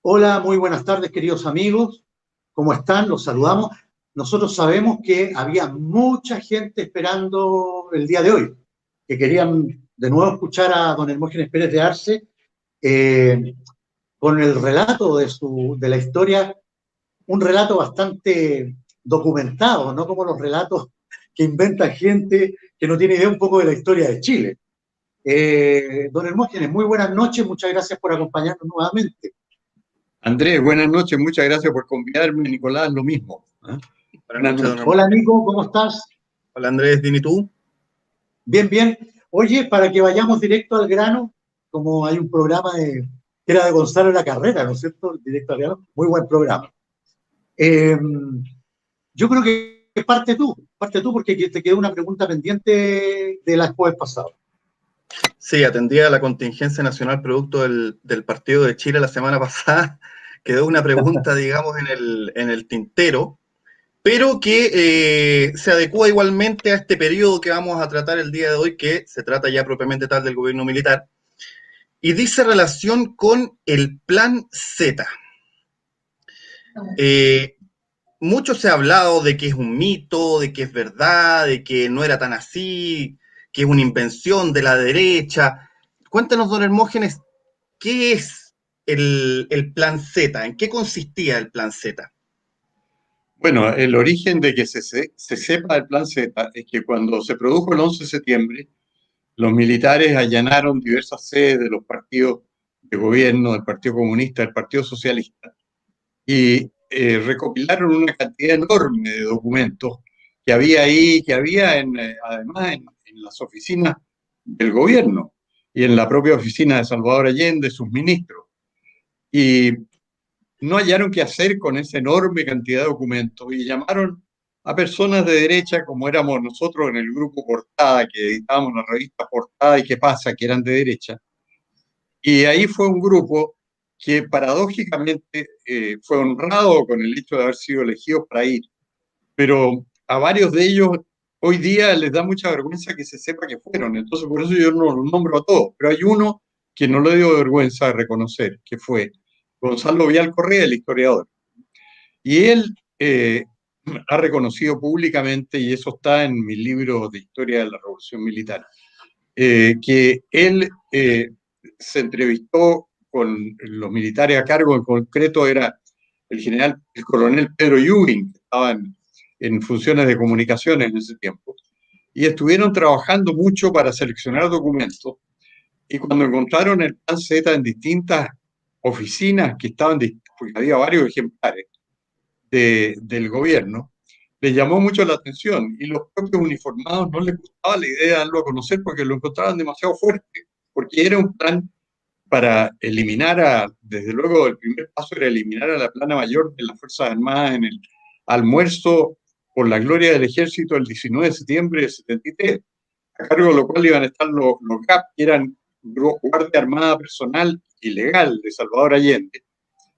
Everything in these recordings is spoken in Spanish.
Hola, muy buenas tardes, queridos amigos. ¿Cómo están? Los saludamos. Nosotros sabemos que había mucha gente esperando el día de hoy, que querían de nuevo escuchar a don Hermógenes Pérez de Arce eh, con el relato de la historia, un relato bastante documentado, no como los relatos que inventa gente que no tiene idea un poco de la historia de Chile. Don Hermógenes, muy buenas noches, muchas gracias por acompañarnos nuevamente. Andrés, buenas noches, muchas gracias por convidarme. Nicolás, lo mismo. Buenas noches, don Hola Hermógenes. Nico, ¿cómo estás? Hola Andrés, ¿bien y tú? Bien, bien. Oye, para que vayamos directo al grano, como hay un programa que era de Gonzalo La Carrera, ¿no es cierto? Directo al grano, muy buen programa. Eh, yo creo que parte tú porque te quedó una pregunta pendiente de la jueves pasado. Sí, atendía a la contingencia nacional producto del partido de Chile la semana pasada. Quedó una pregunta, digamos, en el tintero, pero que se adecua igualmente a este periodo que vamos a tratar el día de hoy, que se trata ya propiamente tal del gobierno militar, y dice relación con el Plan Z. Eh, Mucho se ha hablado de que es un mito, de que es verdad, de que no era tan así, que es una invención de la derecha. Cuéntanos, don Hermógenes, ¿qué es el Plan Z? ¿En qué consistía el Plan Z? Bueno, el origen de que se sepa del Plan Z es que cuando se produjo el 11 de septiembre, los militares allanaron diversas sedes de los partidos de gobierno, del Partido Comunista, del Partido Socialista, y recopilaron una cantidad enorme de documentos que había ahí, que había además en las oficinas del gobierno y en la propia oficina de Salvador Allende, sus ministros. Y no hallaron qué hacer con esa enorme cantidad de documentos y llamaron a personas de derecha, como éramos nosotros en el grupo Portada, que editábamos la revista Portada y ¿Qué pasa?, que eran de derecha. Y ahí fue un grupo que paradójicamente fue honrado con el hecho de haber sido elegidos para ir, pero a varios de ellos hoy día les da mucha vergüenza que se sepa que fueron, entonces por eso yo no los nombro a todos, pero hay uno que no le dio vergüenza de reconocer, que fue Gonzalo Vial Correa, el historiador. Y él ha reconocido públicamente, y eso está en mi libro de historia de la Revolución Militar, que él se entrevistó con los militares a cargo, en concreto era el coronel Pedro Ewing, que estaba en funciones de comunicaciones en ese tiempo, y estuvieron trabajando mucho para seleccionar documentos, y cuando encontraron el Plan Z en distintas oficinas que estaban, porque había varios ejemplares, del gobierno, les llamó mucho la atención y los propios uniformados no les gustaba la idea de darlo a conocer porque lo encontraban demasiado fuerte, porque era un plan para eliminar desde luego el primer paso era eliminar a la plana mayor de las Fuerzas Armadas en el almuerzo por la gloria del ejército el 19 de septiembre de 73, a cargo de lo cual iban a estar los GAP, que eran Guardia Armada Personal Ilegal de Salvador Allende,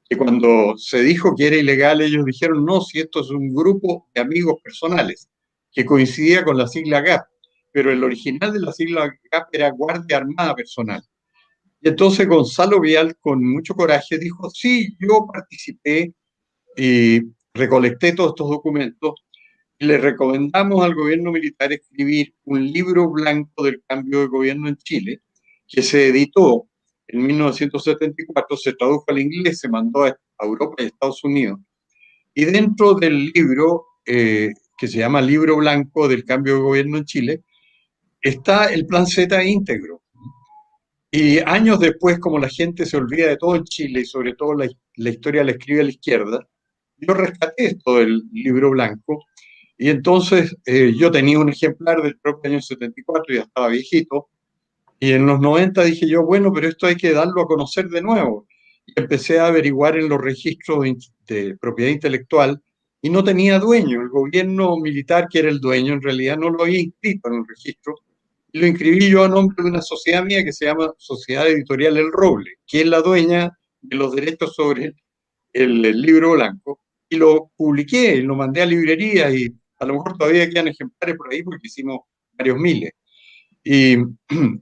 que cuando se dijo que era ilegal, ellos dijeron, no, si esto es un grupo de amigos personales, que coincidía con la sigla GAP, pero el original de la sigla GAP era Guardia Armada Personal. Y entonces Gonzalo Vial, con mucho coraje, dijo, sí, yo participé y recolecté todos estos documentos y le recomendamos al gobierno militar escribir un libro blanco del cambio de gobierno en Chile, que se editó en 1974, se tradujo al inglés, se mandó a Europa y a Estados Unidos. Y dentro del libro, que se llama Libro Blanco del Cambio de Gobierno en Chile, está el Plan Z íntegro. Y años después, como la gente se olvida de todo en Chile y sobre todo la historia la escribe a la izquierda, yo rescaté esto del Libro Blanco y entonces yo tenía un ejemplar del propio año 74, ya estaba viejito, y en los 90 dije yo, bueno, pero esto hay que darlo a conocer de nuevo. Y empecé a averiguar en los registros de propiedad intelectual y no tenía dueño. El gobierno militar, que era el dueño, en realidad no lo había inscrito en el registro. Y lo inscribí yo a nombre de una sociedad mía que se llama Sociedad Editorial El Roble, que es la dueña de los derechos sobre el libro blanco. Y lo publiqué, y lo mandé a librerías y a lo mejor todavía quedan ejemplares por ahí porque hicimos varios miles. Y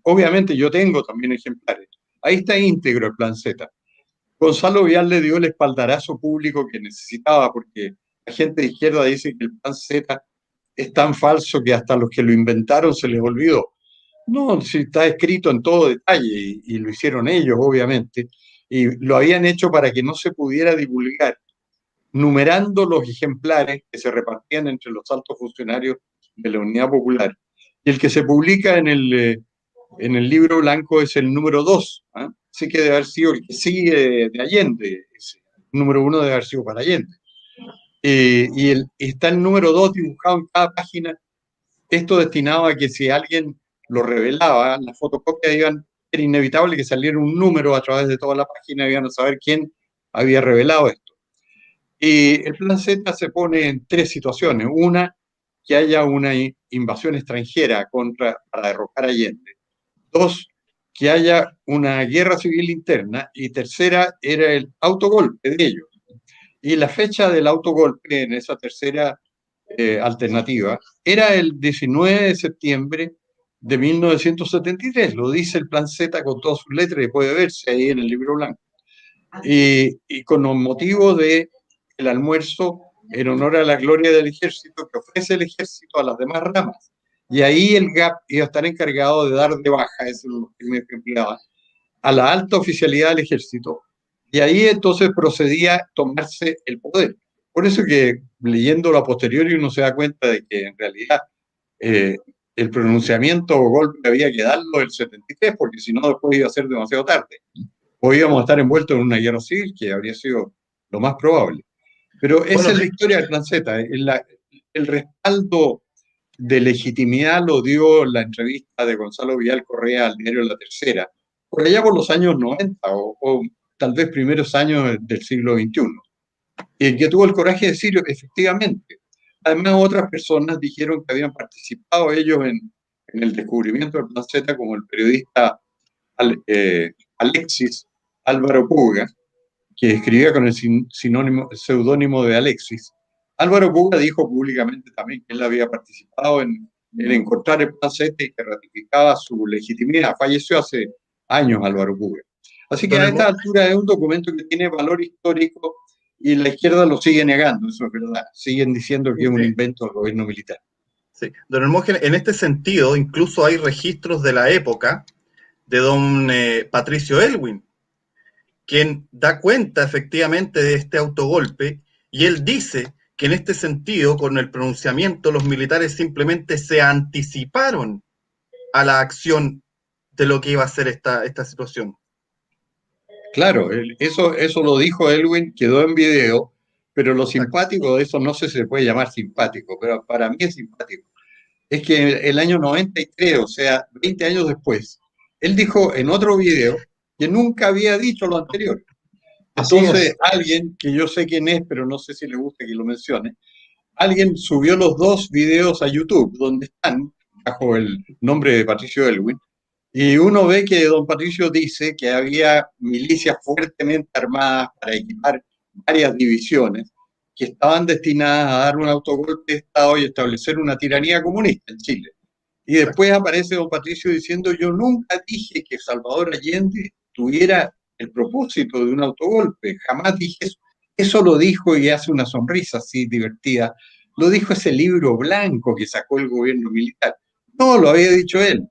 obviamente yo tengo también ejemplares. Ahí está íntegro el Plan Z. Gonzalo Vial le dio el espaldarazo público que necesitaba, porque la gente de izquierda dice que el plan Z es tan falso que hasta los que lo inventaron se les olvidó. No, sí, está escrito en todo detalle y lo hicieron ellos, obviamente, y lo habían hecho para que no se pudiera divulgar, numerando los ejemplares que se repartían entre los altos funcionarios de la Unidad Popular. Y el que se publica en el libro blanco es el número 2, ¿eh? Así que debe haber sido el que sigue de Allende, el número 1 debe haber sido para Allende. Está el número 2 dibujado en cada página, esto destinado a que si alguien lo revelaba, las fotocopias era inevitable que saliera un número a través de toda la página y iban a saber quién había revelado esto. Y el plan Z se pone en tres situaciones. Una, que haya una invasión extranjera para derrocar a Allende. Dos, que haya una guerra civil interna. Y tercera, era el autogolpe de ellos. Y la fecha del autogolpe en esa tercera alternativa era el 19 de septiembre de 1973. Lo dice el plan Z con todas sus letras y puede verse ahí en el libro blanco. Y con motivo de el almuerzo en honor a la gloria del ejército que ofrece el ejército a las demás ramas. Y ahí el GAP iba a estar encargado de dar de baja, eso es lo que me empleaba, a la alta oficialidad del ejército. Y ahí entonces procedía a tomarse el poder. Por eso que leyéndolo a posteriori uno se da cuenta de que en realidad el pronunciamiento o golpe había que darlo el 73, porque si no después iba a ser demasiado tarde. O íbamos a estar envueltos en una guerra civil, que habría sido lo más probable. Pero esa es la historia del plan Z. El respaldo de legitimidad lo dio la entrevista de Gonzalo Vial Correa al diario La Tercera, por allá por los años 90 o tal vez primeros años del siglo XXI. Y el que tuvo el coraje de decirlo, efectivamente. Además, otras personas dijeron que habían participado ellos en el descubrimiento del plan Z, como el periodista Alexis Álvaro Puga, que escribía con el seudónimo de Alexis. Álvaro Puga dijo públicamente también que él había participado en encontrar el plan Z y que ratificaba su legitimidad. Falleció hace años Álvaro Puga. Así que a esta altura es un documento que tiene valor histórico y la izquierda lo sigue negando, eso es verdad. Siguen diciendo que es un invento del gobierno militar. Sí. Don Hermógenes, en este sentido, incluso hay registros de la época de don Patricio Aylwin, quien da cuenta efectivamente de este autogolpe, y él dice que en este sentido, con el pronunciamiento, los militares simplemente se anticiparon a la acción de lo que iba a ser esta situación. Claro, eso lo dijo Aylwin, quedó en video, pero lo simpático de eso, no sé si se puede llamar simpático, pero para mí es simpático, es que el año 93, o sea, 20 años después, él dijo en otro video que nunca había dicho lo anterior. Entonces, alguien, que yo sé quién es, pero no sé si le gusta que lo mencione, alguien subió los dos videos a YouTube, donde están, bajo el nombre de Patricio Aylwin, y uno ve que don Patricio dice que había milicias fuertemente armadas para equipar varias divisiones que estaban destinadas a dar un autogolpe de Estado y establecer una tiranía comunista en Chile. Y después aparece don Patricio diciendo: yo nunca dije que Salvador Allende tuviera el propósito de un autogolpe, jamás dije eso. Eso lo dijo, y hace una sonrisa así divertida, lo dijo ese libro blanco que sacó el gobierno militar. No, lo había dicho él.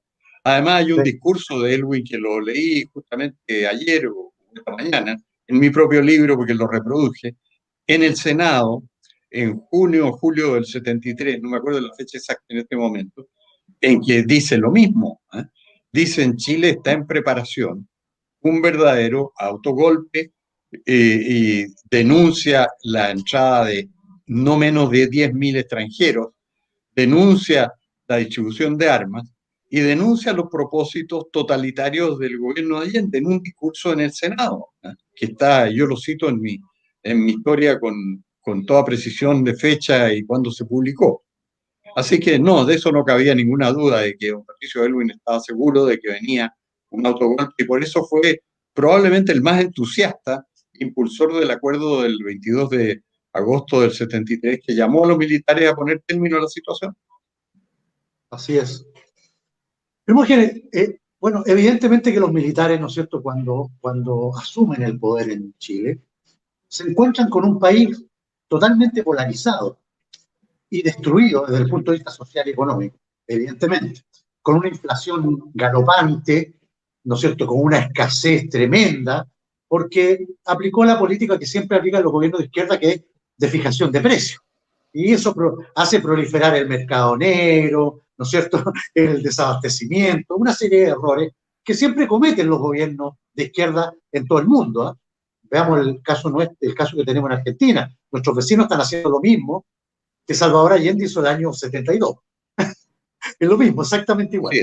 Además hay un discurso de Aylwin que lo leí justamente ayer o esta mañana, en mi propio libro, porque lo reproduje, en el Senado, en junio o julio del 73, no me acuerdo la fecha exacta en este momento, en que dice lo mismo. Dice: en Chile está en preparación un verdadero autogolpe, y denuncia la entrada de no menos de 10.000 extranjeros, denuncia la distribución de armas y denuncia los propósitos totalitarios del gobierno de Allende en un discurso en el Senado, que está, yo lo cito en mi historia con toda precisión de fecha y cuándo se publicó. Así que no, de eso no cabía ninguna duda, de que don Patricio Aylwin estaba seguro de que venía un autogolpe, y por eso fue probablemente el más entusiasta impulsor del acuerdo del 22 de agosto del 73, que llamó a los militares a poner término a la situación. Así es. Hermógenes, Bueno, evidentemente que los militares, ¿no es cierto?, cuando asumen el poder en Chile, se encuentran con un país totalmente polarizado y destruido desde el punto de vista social y económico, evidentemente, con una inflación galopante, ¿no es cierto?, con una escasez tremenda, porque aplicó la política que siempre aplican los gobiernos de izquierda, que es de fijación de precios. Y eso hace proliferar el mercado negro, ¿no es cierto?, el desabastecimiento, una serie de errores que siempre cometen los gobiernos de izquierda en todo el mundo. ¿Eh? Veamos el caso que tenemos en Argentina. Nuestros vecinos están haciendo lo mismo que Salvador Allende hizo el año 72. Es lo mismo, exactamente igual.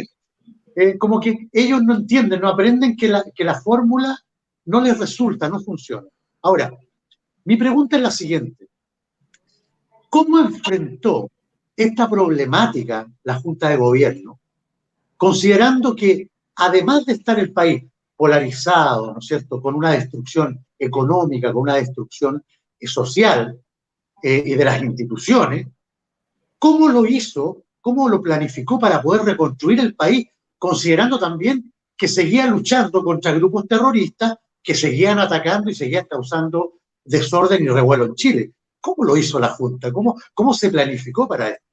Sí. Como que ellos no entienden, no aprenden que la fórmula no les resulta, no funciona. Ahora, mi pregunta es la siguiente. ¿Cómo enfrentó esta problemática la Junta de Gobierno, considerando que además de estar el país polarizado, ¿no es cierto?, con una destrucción económica, con una destrucción social y de las instituciones, ¿cómo lo hizo, cómo lo planificó para poder reconstruir el país, considerando también que seguía luchando contra grupos terroristas que seguían atacando y seguían causando desorden y revuelo en Chile? ¿Cómo lo hizo la Junta? ¿Cómo se planificó para esto?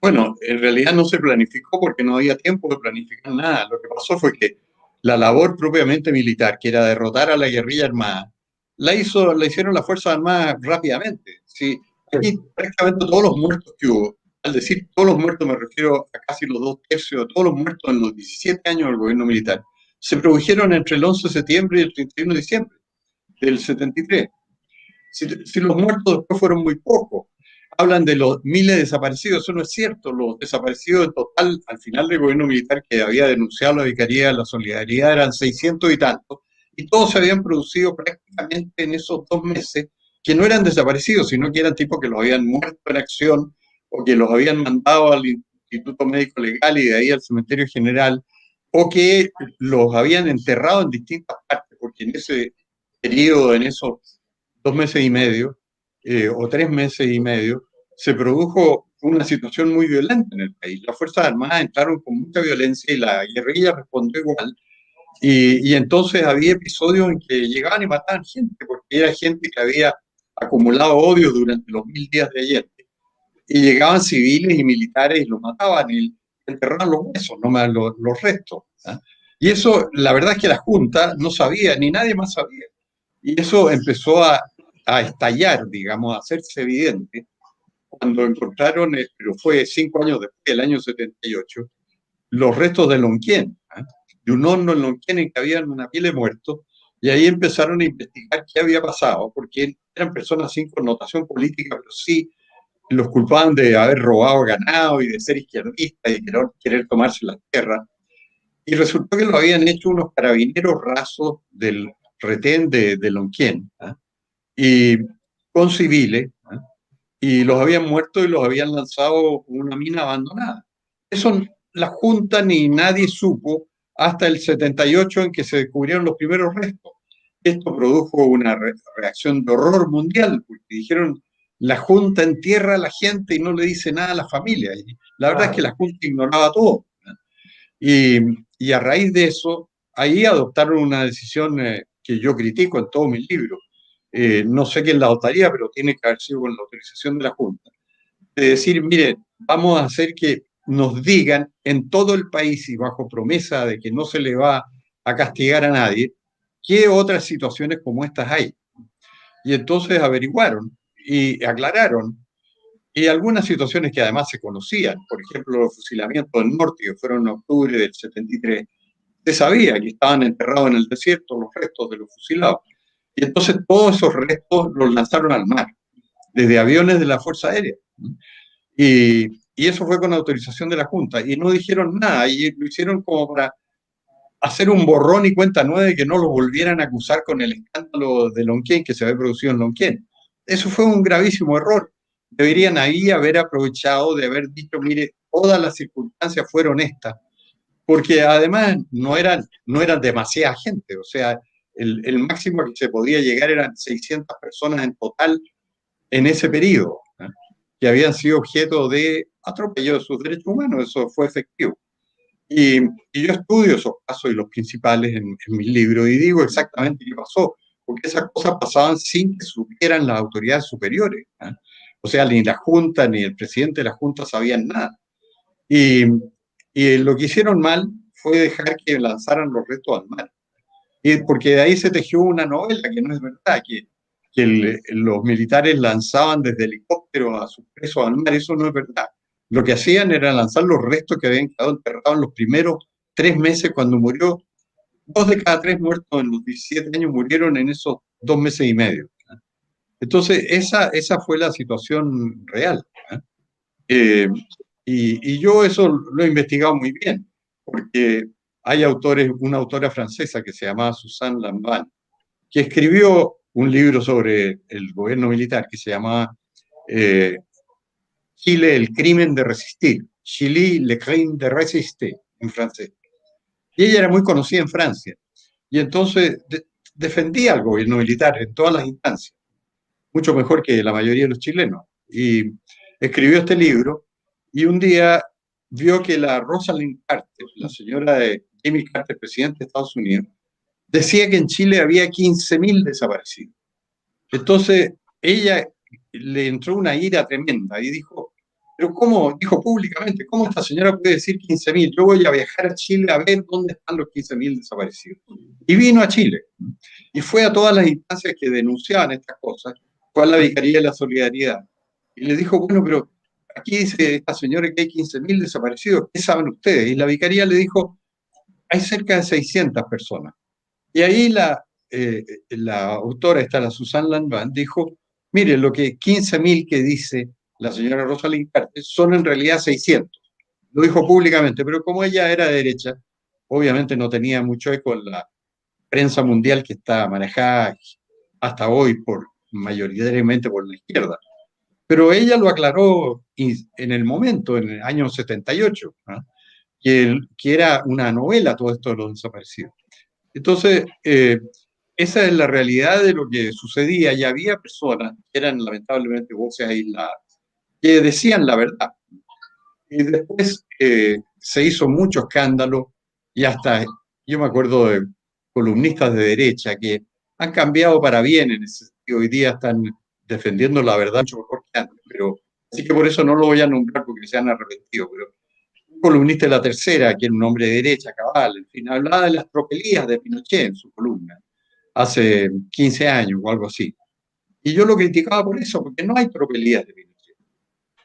Bueno, en realidad no se planificó porque no había tiempo de planificar nada. Lo que pasó fue que la labor propiamente militar, que era derrotar a la guerrilla armada, la hicieron las Fuerzas Armadas rápidamente. Sí, aquí prácticamente todos los muertos que hubo, al decir todos los muertos me refiero a casi los 2/3 de todos los muertos en los 17 años del gobierno militar, se produjeron entre el 11 de septiembre y el 31 de diciembre del 73. Si los muertos después fueron muy pocos. Hablan de los miles de desaparecidos, eso no es cierto. Los desaparecidos en total, al final del gobierno militar que había denunciado la Vicaría de la Solidaridad, eran 600 y tantos, y todos se habían producido prácticamente en esos 2 meses, que no eran desaparecidos, sino que eran tipos que los habían muerto en acción, o que los habían mandado al Instituto Médico Legal y de ahí al Cementerio General, o que los habían enterrado en distintas partes, porque en ese periodo, en esos 2 meses y medio, o 3 meses y medio, se produjo una situación muy violenta en el país. Las Fuerzas Armadas entraron con mucha violencia y la guerrilla respondió igual. Y entonces había episodios en que llegaban y mataban gente, porque era gente que había acumulado odio durante los 1000 días de Allende. Y llegaban civiles y militares y los mataban y enterraban los huesos, no más los restos. ¿Ah? Y eso, la verdad es que la Junta no sabía, ni nadie más sabía. Y eso empezó a estallar, digamos, a hacerse evidente cuando encontraron, pero fue 5 años después, el año 78, los restos de Lonquén, ¿eh? De un horno en Lonquén en que había una pila de muertos, y ahí empezaron a investigar qué había pasado, porque eran personas sin connotación política, pero sí los culpaban de haber robado ganado y de ser izquierdistas y querer tomarse las tierras. Y resultó que lo habían hecho unos carabineros rasos del retén de Lonquén, ¿eh? Y con civiles, ¿eh? Y los habían muerto y los habían lanzado en una mina abandonada. Eso la Junta ni nadie supo hasta el 78 en que se descubrieron los primeros restos. Esto produjo una reacción de horror mundial, porque dijeron, la Junta entierra a la gente y no le dice nada a la familia. Y la verdad es que la Junta ignoraba todo. Y, y a raíz de eso, ahí adoptaron una decisión que yo critico en todos mis libros. No sé quién la adoptaría, pero tiene que haber sido con la autorización de la Junta. De decir, mire, vamos a hacer que nos digan en todo el país y bajo promesa de que no se le va a castigar a nadie, qué otras situaciones como estas hay. Y entonces averiguaron y aclararon. Y algunas situaciones que además se conocían, por ejemplo, los fusilamientos del norte, que fueron en octubre del 73, se sabía que estaban enterrados en el desierto los restos de los fusilados. Y entonces todos esos restos los lanzaron al mar, desde aviones de la Fuerza Aérea. Y eso fue con autorización de la Junta. Y no dijeron nada, y lo hicieron como para hacer un borrón y cuenta nueva de que no lo volvieran a acusar con el escándalo de Lonquén que se había producido en Lonquén. Eso fue un gravísimo error. Deberían ahí haber aprovechado de haber dicho, mire, todas las circunstancias fueron estas, porque además no eran demasiada gente, o sea, el máximo que se podía llegar eran 600 personas en total en ese periodo, ¿eh? Que habían sido objeto de atropello de sus derechos humanos, eso fue efectivo. Y yo estudio esos casos y los principales en mis libros y digo exactamente qué pasó, porque esas cosas pasaban sin que supieran las autoridades superiores, ¿eh? O sea, ni la Junta ni el presidente de la Junta sabían nada. Y, y lo que hicieron mal fue dejar que lanzaran los restos al mar. Y porque de ahí se tejió una novela que no es verdad, que los militares lanzaban desde helicópteros a sus presos al mar, eso no es verdad. Lo que hacían era lanzar los restos que habían quedado enterrados en los primeros 3 meses cuando murió. 2 de cada 3 muertos en los 17 años murieron en esos 2 meses y medio. Entonces, esa fue la situación real. ¿Eh? Eh, y yo eso lo he investigado muy bien, porque hay autores, una autora francesa que se llamaba Suzanne Lanvin, que escribió un libro sobre el gobierno militar que se llamaba eh, Chile, el crimen de resistir, Chili, le crime de résister, en francés. Y ella era muy conocida en Francia. Y entonces defendía al gobierno militar en todas las instancias, mucho mejor que la mayoría de los chilenos. Y escribió este libro y un día vio que la Rosalind Carter, la señora de Jimmy Carter, presidente de Estados Unidos, decía que en Chile había 15.000 desaparecidos. Entonces ella le entró una ira tremenda y dijo, pero ¿cómo? Dijo públicamente, ¿cómo esta señora puede decir 15.000? Yo voy a viajar a Chile a ver dónde están los 15.000 desaparecidos. Y vino a Chile y fue a todas las instancias que denunciaban estas cosas, fue a la Vicaría de la Solidaridad y le dijo, bueno, pero aquí dice esta señora que hay 15.000 desaparecidos, ¿qué saben ustedes? Y la Vicaría le dijo, hay cerca de 600 personas. Y ahí la autora, esta, la Susan Lanvin, dijo, mire, lo que 15.000 que dice la señora Rosalind Carter son en realidad 600. Lo dijo públicamente, pero como ella era de derecha, obviamente no tenía mucho eco en la prensa mundial que está manejada hasta hoy mayoritariamente por la izquierda. Pero ella lo aclaró en el momento, en el año 78, ¿no? que era una novela todo esto de los desaparecidos. Entonces, esa es la realidad de lo que sucedía y había personas que eran lamentablemente voces aisladas que decían la verdad. Y después se hizo mucho escándalo y hasta, yo me acuerdo de columnistas de derecha que han cambiado para bien en ese sentido. Hoy día están defendiendo la verdad mucho mejor que antes, pero así que por eso no lo voy a nombrar porque se han arrepentido, pero un columnista de La Tercera, que era un hombre de derecha, cabal, en fin, hablaba de las tropelías de Pinochet en su columna, hace 15 años o algo así. Y yo lo criticaba por eso, porque no hay tropelías de Pinochet.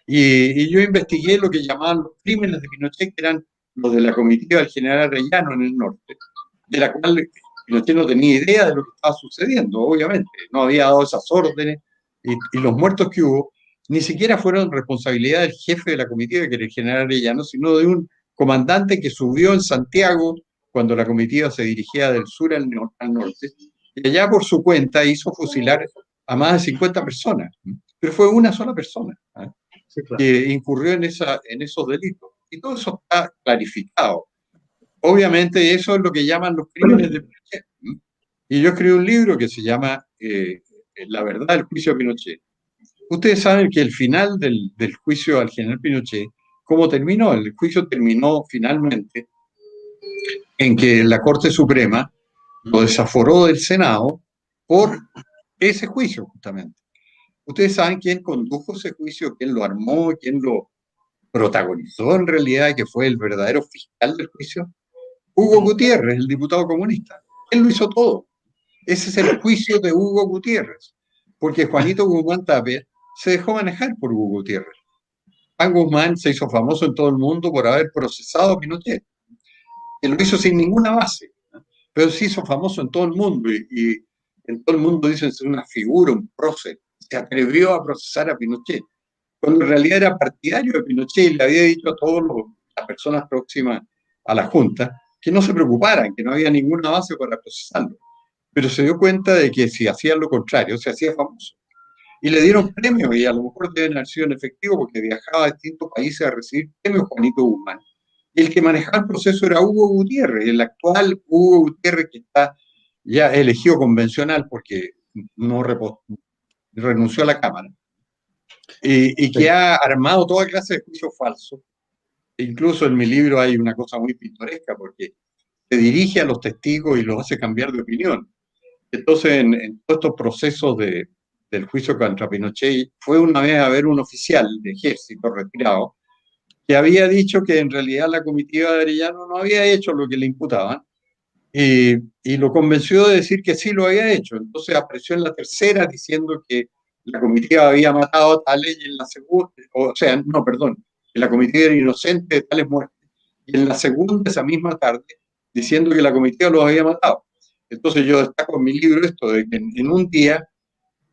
Y yo investigué lo que llamaban los crímenes de Pinochet, que eran los de la comitiva del general Arellano en el norte, de la cual Pinochet no tenía idea de lo que estaba sucediendo, obviamente. No había dado esas órdenes y los muertos que hubo ni siquiera fueron responsabilidad del jefe de la comitiva, que era el general Arellano, sino de un comandante que subió en Santiago cuando la comitiva se dirigía del sur al norte, y allá por su cuenta hizo fusilar a más de 50 personas. Pero fue una sola persona, ¿eh? Sí, claro, que incurrió en esos delitos. Y todo eso está clarificado. Obviamente eso es lo que llaman los crímenes de Pinochet. Y yo escribí un libro que se llama La verdad del juicio a Pinochet. Ustedes saben que el final del juicio al general Pinochet, ¿cómo terminó? El juicio terminó finalmente en que la Corte Suprema lo desaforó del Senado por ese juicio, justamente. Ustedes saben quién condujo ese juicio, quién lo armó, quién lo protagonizó en realidad, que fue el verdadero fiscal del juicio. Hugo Gutiérrez, el diputado comunista. Él lo hizo todo. Ese es el juicio de Hugo Gutiérrez, porque Juanito Guzmán Tapia se dejó manejar por Hugo Gutiérrez. Juan Guzmán se hizo famoso en todo el mundo por haber procesado a Pinochet. Él lo hizo sin ninguna base, ¿no? Pero se hizo famoso en todo el mundo y en todo el mundo dicen ser una figura, un prócer. Se atrevió a procesar a Pinochet, cuando en realidad era partidario de Pinochet y le había dicho a todas las personas próximas a la Junta que no se preocuparan, que no había ninguna base para procesarlo. Pero se dio cuenta de que si hacían lo contrario, se hacía famoso. Y le dieron premios, y a lo mejor deben haber sido en efectivo, porque viajaba a distintos países a recibir premios Juanito Guzmán. Y el que manejaba el proceso era Hugo Gutiérrez, el actual Hugo Gutiérrez, que está ya elegido convencional porque no renunció a la Cámara. Y que ha armado toda clase de juicios falsos incluso en mi libro hay una cosa muy pintoresca, porque se dirige a los testigos y los hace cambiar de opinión. Entonces, en todos estos procesos del juicio contra Pinochet, fue una vez a ver un oficial de ejército retirado que había dicho que en realidad la comitiva de Arellano no había hecho lo que le imputaban, y lo convenció de decir que sí lo había hecho. Entonces apareció en la tercera diciendo que la comitiva había matado a tales, y en la segunda, o sea, no, perdón, que la comitiva era inocente de tales muertes, y en la segunda, esa misma tarde, diciendo que la comitiva los había matado. Entonces yo destaco en mi libro esto, de que en un día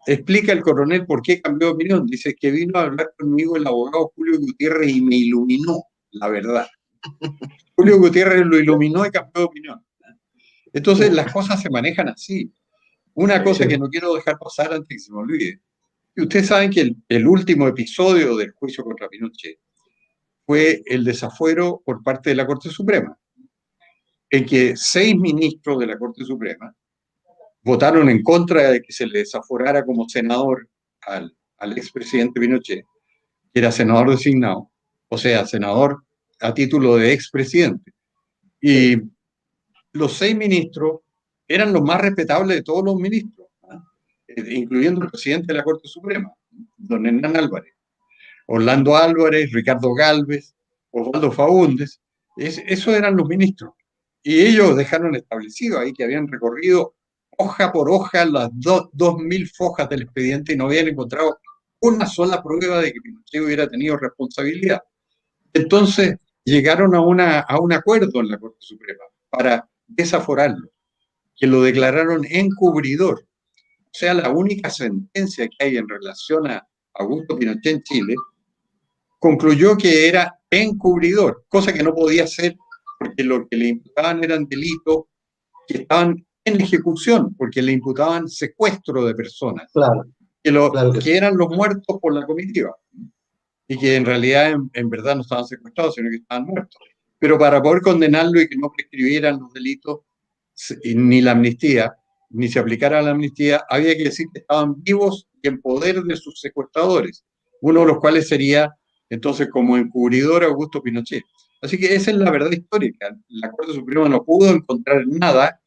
explica el coronel por qué cambió de opinión. Dice que vino a hablar conmigo el abogado Julio Gutiérrez y me iluminó la verdad. Julio Gutiérrez lo iluminó y cambió de opinión. Entonces las cosas se manejan así. Una cosa que no quiero dejar pasar antes que se me olvide. Ustedes saben que el último episodio del juicio contra Pinochet fue el desafuero por parte de la Corte Suprema, en que 6 ministros de la Corte Suprema votaron en contra de que se le desaforara como senador al expresidente Pinochet, que era senador designado, o sea, senador a título de expresidente. Y los 6 ministros eran los más respetables de todos los ministros, incluyendo el presidente de la Corte Suprema, don Hernán Álvarez, Orlando Álvarez, Ricardo Gálvez, Osvaldo Faúndez. Esos eran los ministros. Y ellos dejaron establecido ahí que habían recorrido hoja por hoja las 2.000 fojas del expediente y no habían encontrado una sola prueba de que Pinochet hubiera tenido responsabilidad. Entonces llegaron a un acuerdo en la Corte Suprema para desaforarlo, que lo declararon encubridor. O sea, la única sentencia que hay en relación a Augusto Pinochet en Chile concluyó que era encubridor, cosa que no podía ser porque lo que le imputaban eran delitos que estaban en ejecución, porque le imputaban secuestro de personas, Claro, que eran los muertos por la comitiva, y que en realidad en verdad no estaban secuestrados, sino que estaban muertos. Pero para poder condenarlo y que no prescribieran los delitos, ni la amnistía, ni se aplicara la amnistía, había que decir que estaban vivos y en poder de sus secuestradores, uno de los cuales sería entonces como encubridor Augusto Pinochet. Así que esa es la verdad histórica. La Corte Suprema no pudo encontrar nada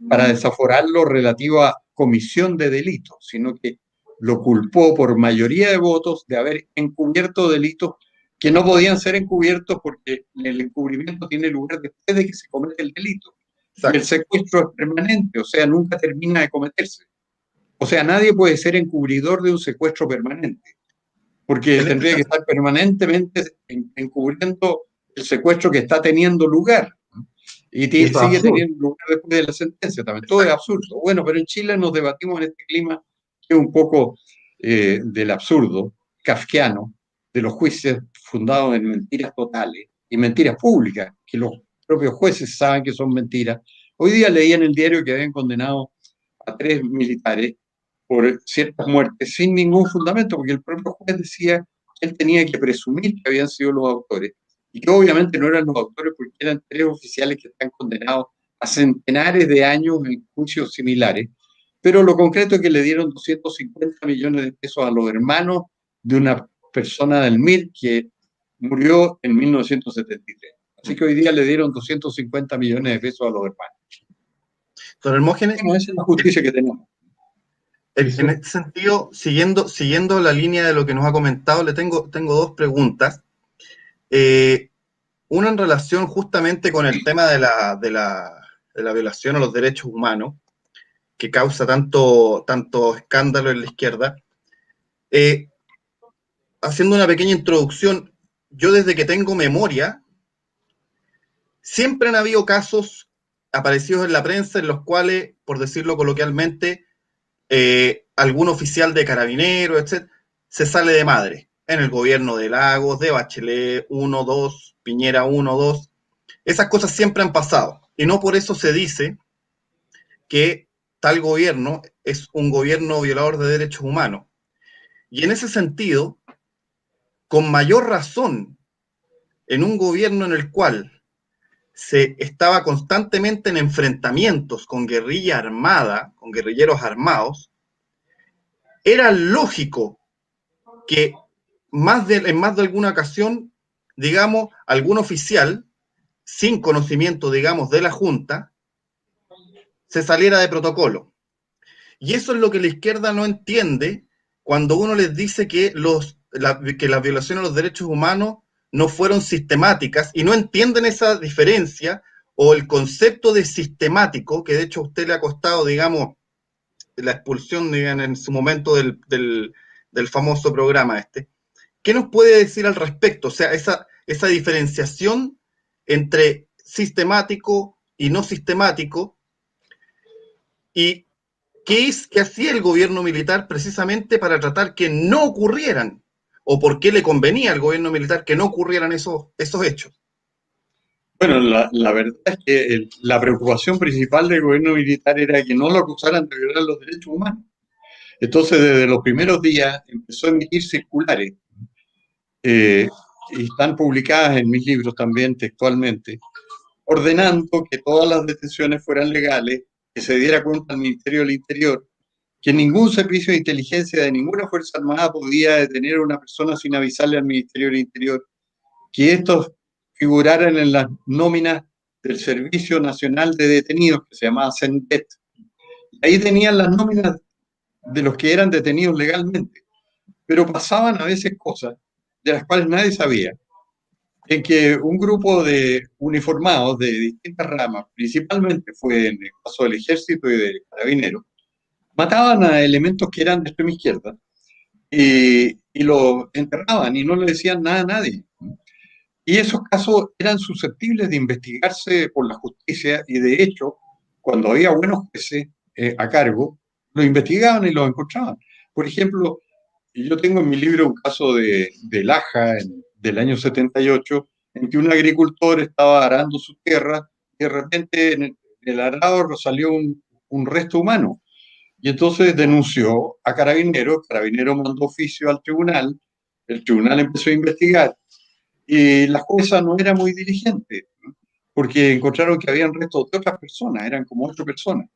para desaforarlo relativo a comisión de delitos, sino que lo culpó por mayoría de votos de haber encubierto delitos que no podían ser encubiertos porque el encubrimiento tiene lugar después de que se comete el delito. Exacto. Y el secuestro es permanente, o sea, nunca termina de cometerse. O sea, nadie puede ser encubridor de un secuestro permanente, porque tendría que estar permanentemente encubriendo el secuestro que está teniendo lugar. Y sigue teniendo lugar después de la sentencia también. Todo es absurdo. Bueno, pero en Chile nos debatimos en este clima que es un poco del absurdo kafkiano, de los juicios fundados en mentiras totales y mentiras públicas, que los propios jueces saben que son mentiras. Hoy día leí en el diario que habían condenado a 3 militares por ciertas muertes sin ningún fundamento, porque el propio juez decía que él tenía que presumir que habían sido los autores, y que obviamente no eran los autores porque eran 3 oficiales que están condenados a centenares de años en juicios similares, pero lo concreto es que le dieron 250 millones de pesos a los hermanos de una persona del MIR que murió en 1973. Así que hoy día le dieron 250 millones de pesos a los hermanos. Don Hermógenes, bueno, esa es la justicia que tenemos. En este sentido, siguiendo la línea de lo que nos ha comentado, le tengo 2 preguntas. Una en relación justamente con el tema de la violación a los derechos humanos, que causa tanto escándalo en la izquierda. Haciendo una pequeña introducción, yo desde que tengo memoria, siempre han habido casos aparecidos en la prensa en los cuales, por decirlo coloquialmente, algún oficial de Carabineros, etc., se sale de madre. En el gobierno de Lagos, de Bachelet 1, 2, Piñera 1, 2. Esas cosas siempre han pasado. Y no por eso se dice que tal gobierno es un gobierno violador de derechos humanos. Y en ese sentido, con mayor razón, en un gobierno en el cual se estaba constantemente en enfrentamientos con guerrilla armada, con guerrilleros armados, era lógico que en más de alguna ocasión digamos, algún oficial, sin conocimiento, digamos, de la Junta, se saliera de protocolo. Y eso es lo que la izquierda no entiende cuando uno les dice que las violaciones a los derechos humanos no fueron sistemáticas, y no entienden esa diferencia o el concepto de sistemático, que de hecho a usted le ha costado, digamos, la expulsión, digamos, en su momento del famoso programa este. ¿Qué nos puede decir al respecto? O sea, esa diferenciación entre sistemático y no sistemático, y qué hacía el gobierno militar precisamente para tratar que no ocurrieran, o por qué le convenía al gobierno militar que no ocurrieran esos hechos. Bueno, la verdad es que la preocupación principal del gobierno militar era que no lo acusaran de violar los derechos humanos. Entonces, desde los primeros días empezó a emitir circulares, y están publicadas en mis libros también textualmente, ordenando que todas las detenciones fueran legales, que se diera cuenta al Ministerio del Interior, que ningún servicio de inteligencia de ninguna Fuerza Armada podía detener a una persona sin avisarle al Ministerio del Interior, que estos figuraran en las nóminas del Servicio Nacional de Detenidos, que se llamaba SENDET. Ahí tenían las nóminas de los que eran detenidos legalmente, pero pasaban a veces cosas de las cuales nadie sabía, en que un grupo de uniformados de distintas ramas, principalmente fue en el caso del Ejército y de Carabineros, mataban a elementos que eran de extrema izquierda y los enterraban y no le decían nada a nadie. Y esos casos eran susceptibles de investigarse por la justicia, y de hecho, cuando había buenos jueces a cargo, los investigaban y los encontraban. Por ejemplo, yo tengo en mi libro un caso de Laja del año 78, en que un agricultor estaba arando su tierra y de repente en el arado salió un resto humano. Y entonces denunció a Carabineros, Carabineros mandó oficio al tribunal, el tribunal empezó a investigar y la jueza no era muy diligente, porque encontraron que habían restos de otras personas, eran como 8 personas.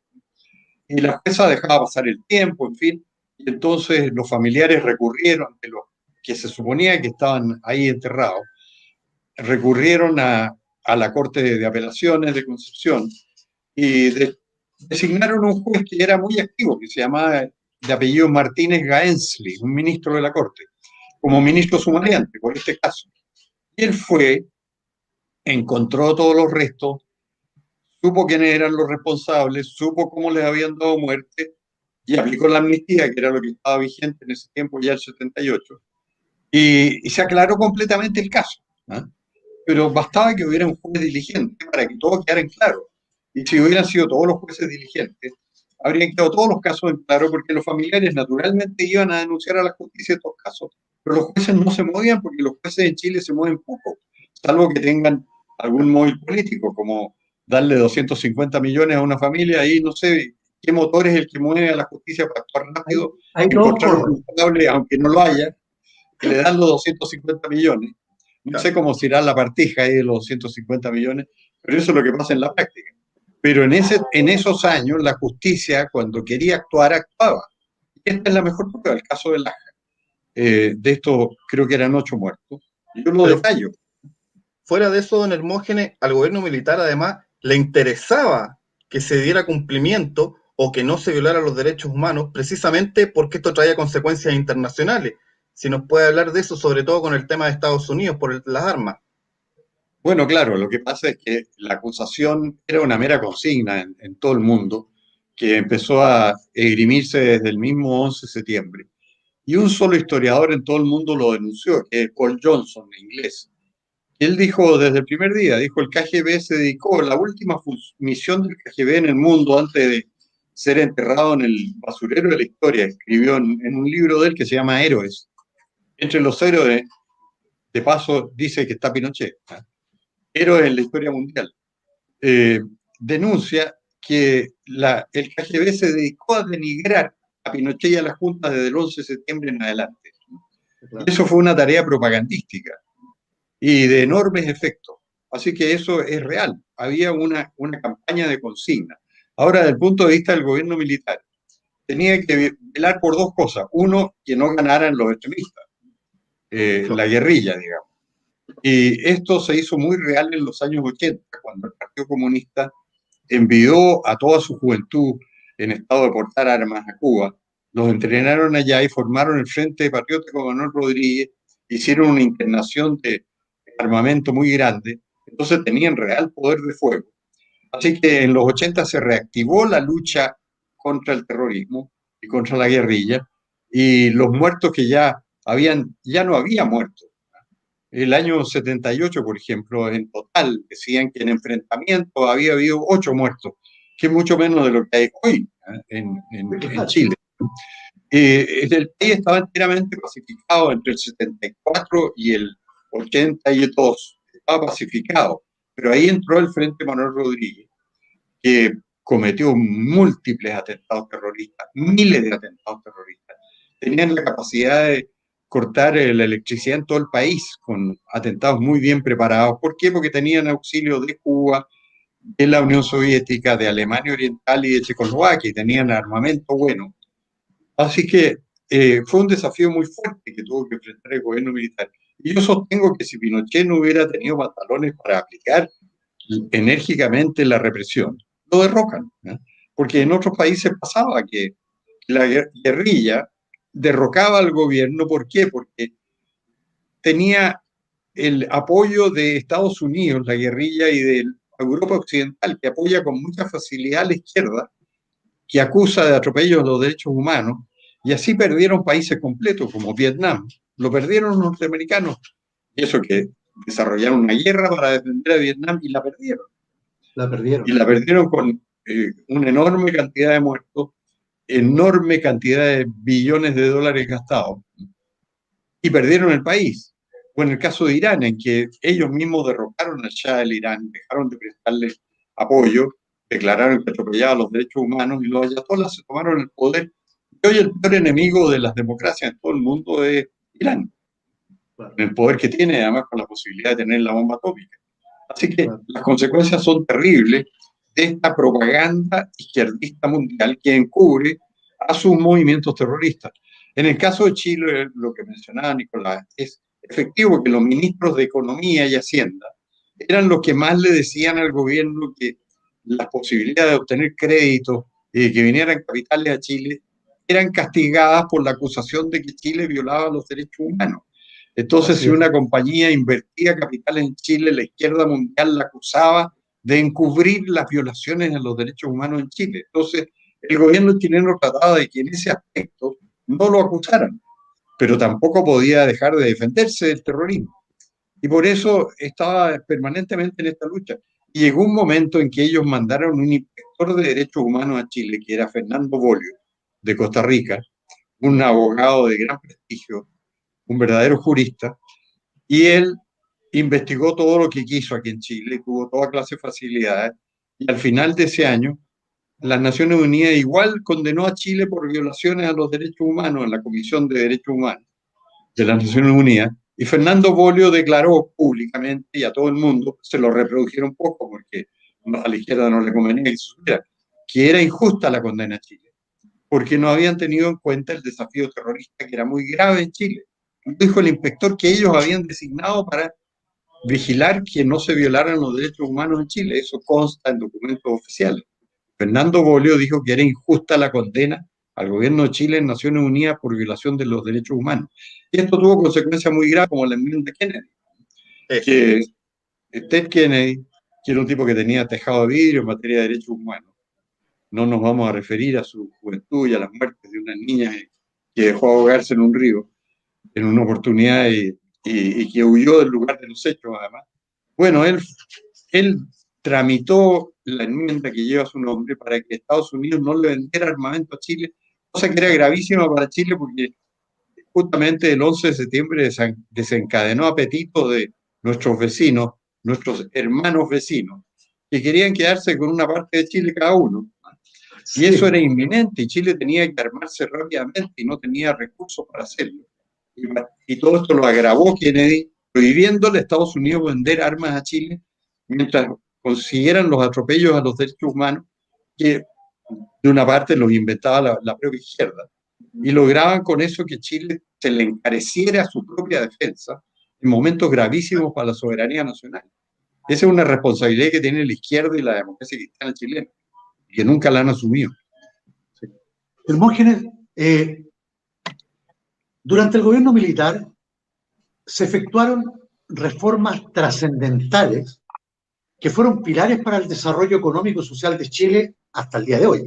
Y la jueza dejaba pasar el tiempo, en fin, y entonces los familiares recurrieron, de los que se suponía que estaban ahí enterrados, recurrieron a la Corte de Apelaciones de Concepción y designaron un juez que era muy activo, que se llamaba de apellido Martínez Gaensly, un ministro de la Corte, como ministro sumariante por este caso. Y él fue, encontró todos los restos, supo quiénes eran los responsables, supo cómo les habían dado muerte y aplicó la amnistía, que era lo que estaba vigente en ese tiempo, ya el 78, y se aclaró completamente el caso, ¿eh? Pero bastaba que hubiera un juez diligente para que todo quedara en claro. Y si hubieran sido todos los jueces diligentes, habrían quedado todos los casos en claro, porque los familiares naturalmente iban a denunciar a la justicia estos casos. Pero los jueces no se movían, porque los jueces en Chile se mueven poco, salvo que tengan algún móvil político, como darle 250 millones a una familia, ahí no sé qué motor es el que mueve a la justicia para actuar rápido, encontrar un culpable, aunque no lo haya, que le dan los 250 millones. No sé cómo se irá la partija ahí de los 250 millones, pero eso es lo que pasa en la práctica. Pero en esos años la justicia, cuando quería actuar, actuaba. Y esta es la mejor prueba, el caso de Laja. De esto creo que eran 8 muertos. Yo lo detallo. Fuera de eso, don Hermógenes, al gobierno militar además le interesaba que se diera cumplimiento o que no se violaran los derechos humanos, precisamente porque esto traía consecuencias internacionales. Si nos puede hablar de eso, sobre todo con el tema de Estados Unidos por las armas. Bueno, claro, lo que pasa es que la acusación era una mera consigna en todo el mundo, que empezó a esgrimirse desde el mismo 11 de septiembre. Y un solo historiador en todo el mundo lo denunció, que es Paul Johnson, inglés. Él dijo desde el primer día, dijo, el KGB se dedicó, la última misión del KGB en el mundo antes de ser enterrado en el basurero de la historia, escribió en un libro de él que se llama Héroes. Entre los héroes, de paso, dice que está Pinochet, ¿eh? Héroes en la historia mundial. Denuncia que el KGB se dedicó a denigrar a Pinochet y a la Junta desde el 11 de septiembre en adelante. Y eso fue una tarea propagandística y de enormes efectos. Así que eso es real. Había una campaña de consigna. Ahora, desde el punto de vista del gobierno militar, tenía que velar por 2 cosas. Uno, que no ganaran los extremistas, la guerrilla, digamos. Y esto se hizo muy real en los años 80, cuando el Partido Comunista envió a toda su juventud en estado de portar armas a Cuba, los entrenaron allá y formaron el Frente Patriótico Manuel Rodríguez, hicieron una internación de armamento muy grande, entonces tenían real poder de fuego. Así que en los 80 se reactivó la lucha contra el terrorismo y contra la guerrilla, y los muertos que ya no había muertos. El año 78, por ejemplo, en total, decían que en enfrentamientos había habido 8 muertos, que es mucho menos de lo que hay hoy en Chile. El país estaba enteramente pacificado entre el 74 y el 82, estaba pacificado, pero ahí entró el Frente Manuel Rodríguez, que cometió múltiples atentados terroristas, miles de atentados terroristas. Tenían la capacidad de cortar la electricidad en todo el país con atentados muy bien preparados. ¿Por qué? Porque tenían auxilio de Cuba, de la Unión Soviética, de Alemania Oriental y de Checoslovaquia, y tenían armamento bueno. Así que fue un desafío muy fuerte que tuvo que enfrentar el gobierno militar. Y yo sostengo que si Pinochet no hubiera tenido pantalones para aplicar enérgicamente la represión, lo derrocan, ¿eh? Porque en otros países pasaba que la guerrilla derrocaba al gobierno. ¿Por qué? Porque tenía el apoyo de Estados Unidos, la guerrilla, y de Europa Occidental, que apoya con mucha facilidad a la izquierda, que acusa de atropello a los derechos humanos, y así perdieron países completos como Vietnam. Lo perdieron los norteamericanos, y eso que desarrollaron una guerra para defender a Vietnam y la perdieron. Y la perdieron con una enorme cantidad de muertos, enorme cantidad de billones de dólares gastados, y perdieron el país. O en el caso de Irán, en que ellos mismos derrocaron al Shah del Irán, dejaron de prestarle apoyo, declararon que atropellaban los derechos humanos, y los ayatolás se tomaron el poder. Y hoy el peor enemigo de las democracias en todo el mundo es Irán, el poder que tiene, además con la posibilidad de tener la bomba atómica. Así que las consecuencias son terribles de esta propaganda izquierdista mundial que encubre a sus movimientos terroristas. En el caso de Chile, lo que mencionaba Nicolás, es efectivo que los ministros de Economía y Hacienda eran los que más le decían al gobierno que las posibilidades de obtener créditos y de que vinieran capitales a Chile eran castigadas por la acusación de que Chile violaba los derechos humanos. Entonces, si una compañía invertía capital en Chile, la izquierda mundial la acusaba de encubrir las violaciones a los derechos humanos en Chile. Entonces, el gobierno chileno trataba de que en ese aspecto no lo acusaran, pero tampoco podía dejar de defenderse del terrorismo. Y por eso estaba permanentemente en esta lucha. Y llegó un momento en que ellos mandaron un inspector de derechos humanos a Chile, que era Fernando Bolio, de Costa Rica, un abogado de gran prestigio, un verdadero jurista, y él investigó todo lo que quiso aquí en Chile, tuvo toda clase de facilidades, y al final de ese año, las Naciones Unidas igual condenó a Chile por violaciones a los derechos humanos en la Comisión de Derechos Humanos de las Naciones Unidas, y Fernando Bolio declaró públicamente, y a todo el mundo se lo reprodujeron un poco, porque a la izquierda no le convenía que se supiera, que era injusta la condena a Chile, porque no habían tenido en cuenta el desafío terrorista, que era muy grave en Chile. Dijo el inspector que ellos habían designado para vigilar que no se violaran los derechos humanos en Chile. Eso consta en documentos oficiales. Fernando Bolio dijo que era injusta la condena al gobierno de Chile en Naciones Unidas por violación de los derechos humanos. Y esto tuvo consecuencias muy graves, como la enmienda Kennedy. Que Ted Kennedy, que era un tipo que tenía tejado de vidrio en materia de derechos humanos, no nos vamos a referir a su juventud y a las muertes de una niña que dejó ahogarse en un río en una oportunidad y que huyó del lugar de los hechos, además. Bueno, él tramitó la enmienda que lleva su nombre para que Estados Unidos no le vendiera armamento a Chile, cosa que era gravísima para Chile, porque justamente el 11 de septiembre desencadenó apetitos de nuestros vecinos, nuestros hermanos vecinos, que querían quedarse con una parte de Chile cada uno. Y eso era inminente, y Chile tenía que armarse rápidamente y no tenía recursos para hacerlo. Y todo esto lo agravó Kennedy, prohibiéndole a Estados Unidos vender armas a Chile mientras consiguieran los atropellos a los derechos humanos, que de una parte los inventaba la propia izquierda, y lograban con eso que Chile se le encareciera su propia defensa en momentos gravísimos para la soberanía nacional. Esa es una responsabilidad que tiene la izquierda y la democracia cristiana chilena, que nunca la han asumido. Hermógenes, durante el gobierno militar se efectuaron reformas trascendentales que fueron pilares para el desarrollo económico y social de Chile hasta el día de hoy.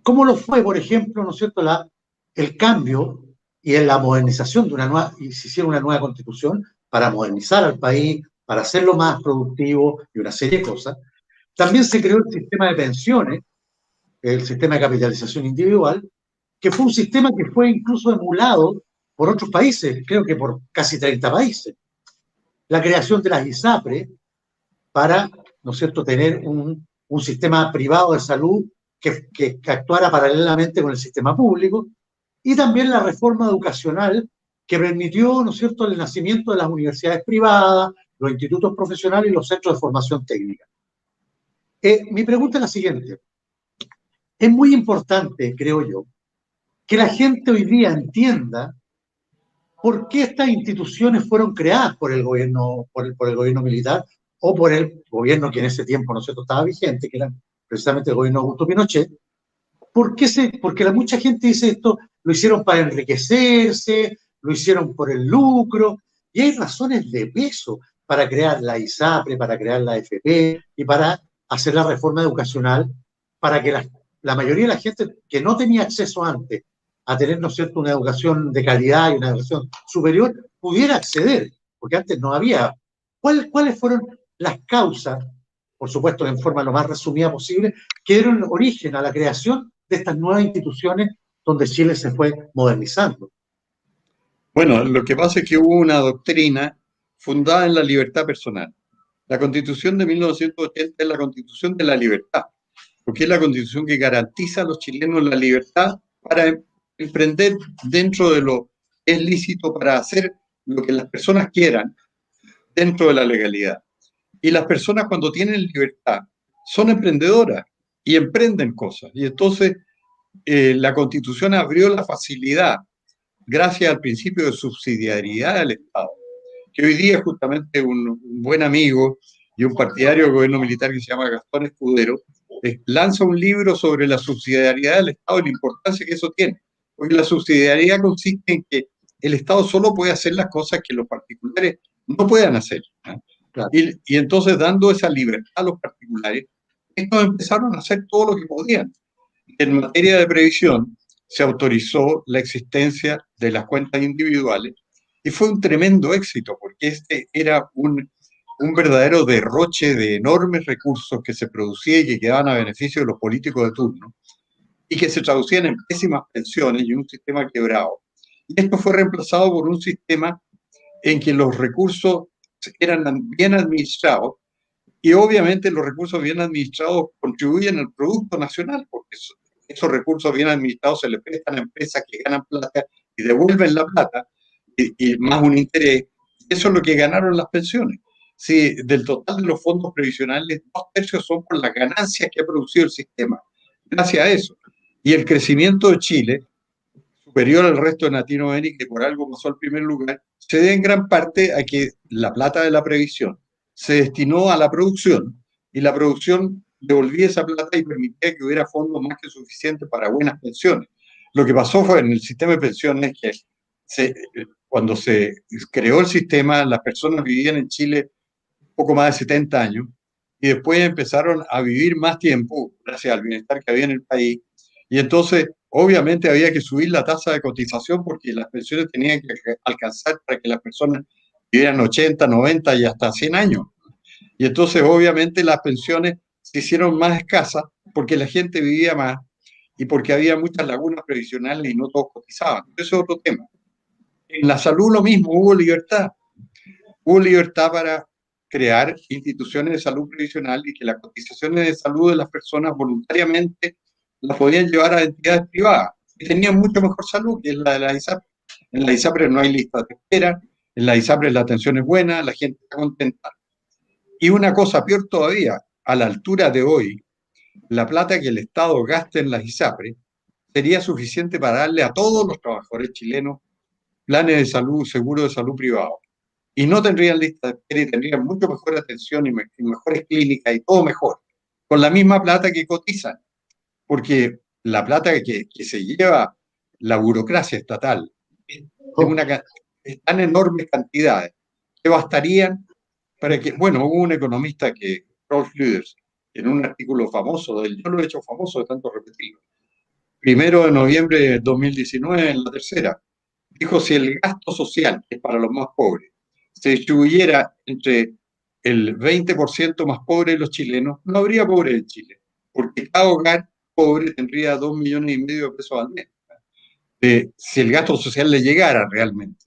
¿Cómo lo fue, por ejemplo, ¿no es cierto?, el cambio y en la modernización de una nueva, y se hicieron una nueva constitución para modernizar al país, para hacerlo más productivo y una serie de cosas. También se creó el sistema de pensiones, el sistema de capitalización individual, que fue un sistema que fue incluso emulado por otros países, creo que por casi 30 países. La creación de las ISAPRE para, ¿no es cierto?, tener un sistema privado de salud que actuara paralelamente con el sistema público, y también la reforma educacional que permitió, ¿no es cierto?, el nacimiento de las universidades privadas, los institutos profesionales y los centros de formación técnica. Mi pregunta es la siguiente. Es muy importante, creo yo, que la gente hoy día entienda por qué estas instituciones fueron creadas por el gobierno, por el gobierno militar o por el gobierno que en ese tiempo, ¿no es cierto?, estaba vigente, que era precisamente el gobierno de Augusto Pinochet. Porque mucha gente dice esto, lo hicieron para enriquecerse, lo hicieron por el lucro, y hay razones de peso para crear la ISAPRE, para crear la AFP y para hacer la reforma educacional, para que la mayoría de la gente que no tenía acceso antes a tener, ¿no es cierto?, una educación de calidad y una educación superior, pudiera acceder, porque antes no había. ¿Cuáles fueron las causas, por supuesto en forma lo más resumida posible, que dieron origen a la creación de estas nuevas instituciones donde Chile se fue modernizando? Bueno, lo que pasa es que hubo una doctrina fundada en la libertad personal. La Constitución de 1980 es la Constitución de la libertad, porque es la Constitución que garantiza a los chilenos la libertad para emprender dentro de lo que es lícito, para hacer lo que las personas quieran dentro de la legalidad. Y las personas, cuando tienen libertad, son emprendedoras y emprenden cosas. Y entonces la Constitución abrió la facilidad, gracias al principio de subsidiariedad del Estado, que hoy día justamente un buen amigo y un partidario del gobierno militar que se llama Gastón Escudero lanza un libro sobre la subsidiariedad del Estado y la importancia que eso tiene. Porque la subsidiariedad consiste en que el Estado solo puede hacer las cosas que los particulares no puedan hacer. Claro. Y entonces, dando esa libertad a los particulares, estos empezaron a hacer todo lo que podían. En materia de previsión, se autorizó la existencia de las cuentas individuales y fue un tremendo éxito, porque este era un verdadero derroche de enormes recursos que se producía y que quedaban a beneficio de los políticos de turno y que se traducían en pésimas pensiones y un sistema quebrado. Y esto fue reemplazado por un sistema en que los recursos eran bien administrados, y obviamente los recursos bien administrados contribuyen al Producto Nacional, porque esos recursos bien administrados se le prestan a empresas que ganan plata y devuelven la plata, y más un interés. Eso es lo que ganaron las pensiones. Sí, del total de los fondos previsionales, 2/3 son por las ganancias que ha producido el sistema, gracias a eso. Y el crecimiento de Chile, superior al resto de Latinoamérica, que por algo pasó al primer lugar, se debe en gran parte a que la plata de la previsión se destinó a la producción, y la producción devolvía esa plata y permitía que hubiera fondos más que suficientes para buenas pensiones. Lo que pasó fue en el sistema de pensiones que cuando se creó el sistema, las personas vivían en Chile poco más de 70 años, y después empezaron a vivir más tiempo gracias al bienestar que había en el país, y entonces obviamente había que subir la tasa de cotización porque las pensiones tenían que alcanzar para que las personas vivieran 80, 90 y hasta 100 años. Y entonces obviamente las pensiones se hicieron más escasas porque la gente vivía más y porque había muchas lagunas previsionales y no todos cotizaban. Eso es otro tema. En la salud lo mismo, hubo libertad. Hubo libertad para crear instituciones de salud previsional y que las cotizaciones de salud de las personas voluntariamente las podían llevar a entidades privadas que tenían mucho mejor salud que la de la ISAPRE. En la ISAPRE no hay listas de espera, en la ISAPRE la atención es buena, la gente está contenta. Y una cosa peor todavía, a la altura de hoy, la plata que el Estado gasta en las ISAPRE sería suficiente para darle a todos los trabajadores chilenos planes de salud, seguro de salud privado. y no tendrían lista de espera y tendrían mucho mejor atención y mejores clínicas y todo mejor, con la misma plata que cotizan, porque la plata que se lleva la burocracia estatal es tan enormes cantidades que bastarían para que, bueno, hubo un economista que, Rolf Luders, en un artículo famoso de él, yo lo he hecho famoso de tanto repetirlo, 1 de noviembre de 2019, en La Tercera, dijo: si el gasto social, que es para los más pobres, se distribuyera entre el 20% más pobre de los chilenos, no habría pobre en Chile, porque cada hogar pobre tendría 2,5 millones de pesos al mes, si el gasto social le llegara realmente.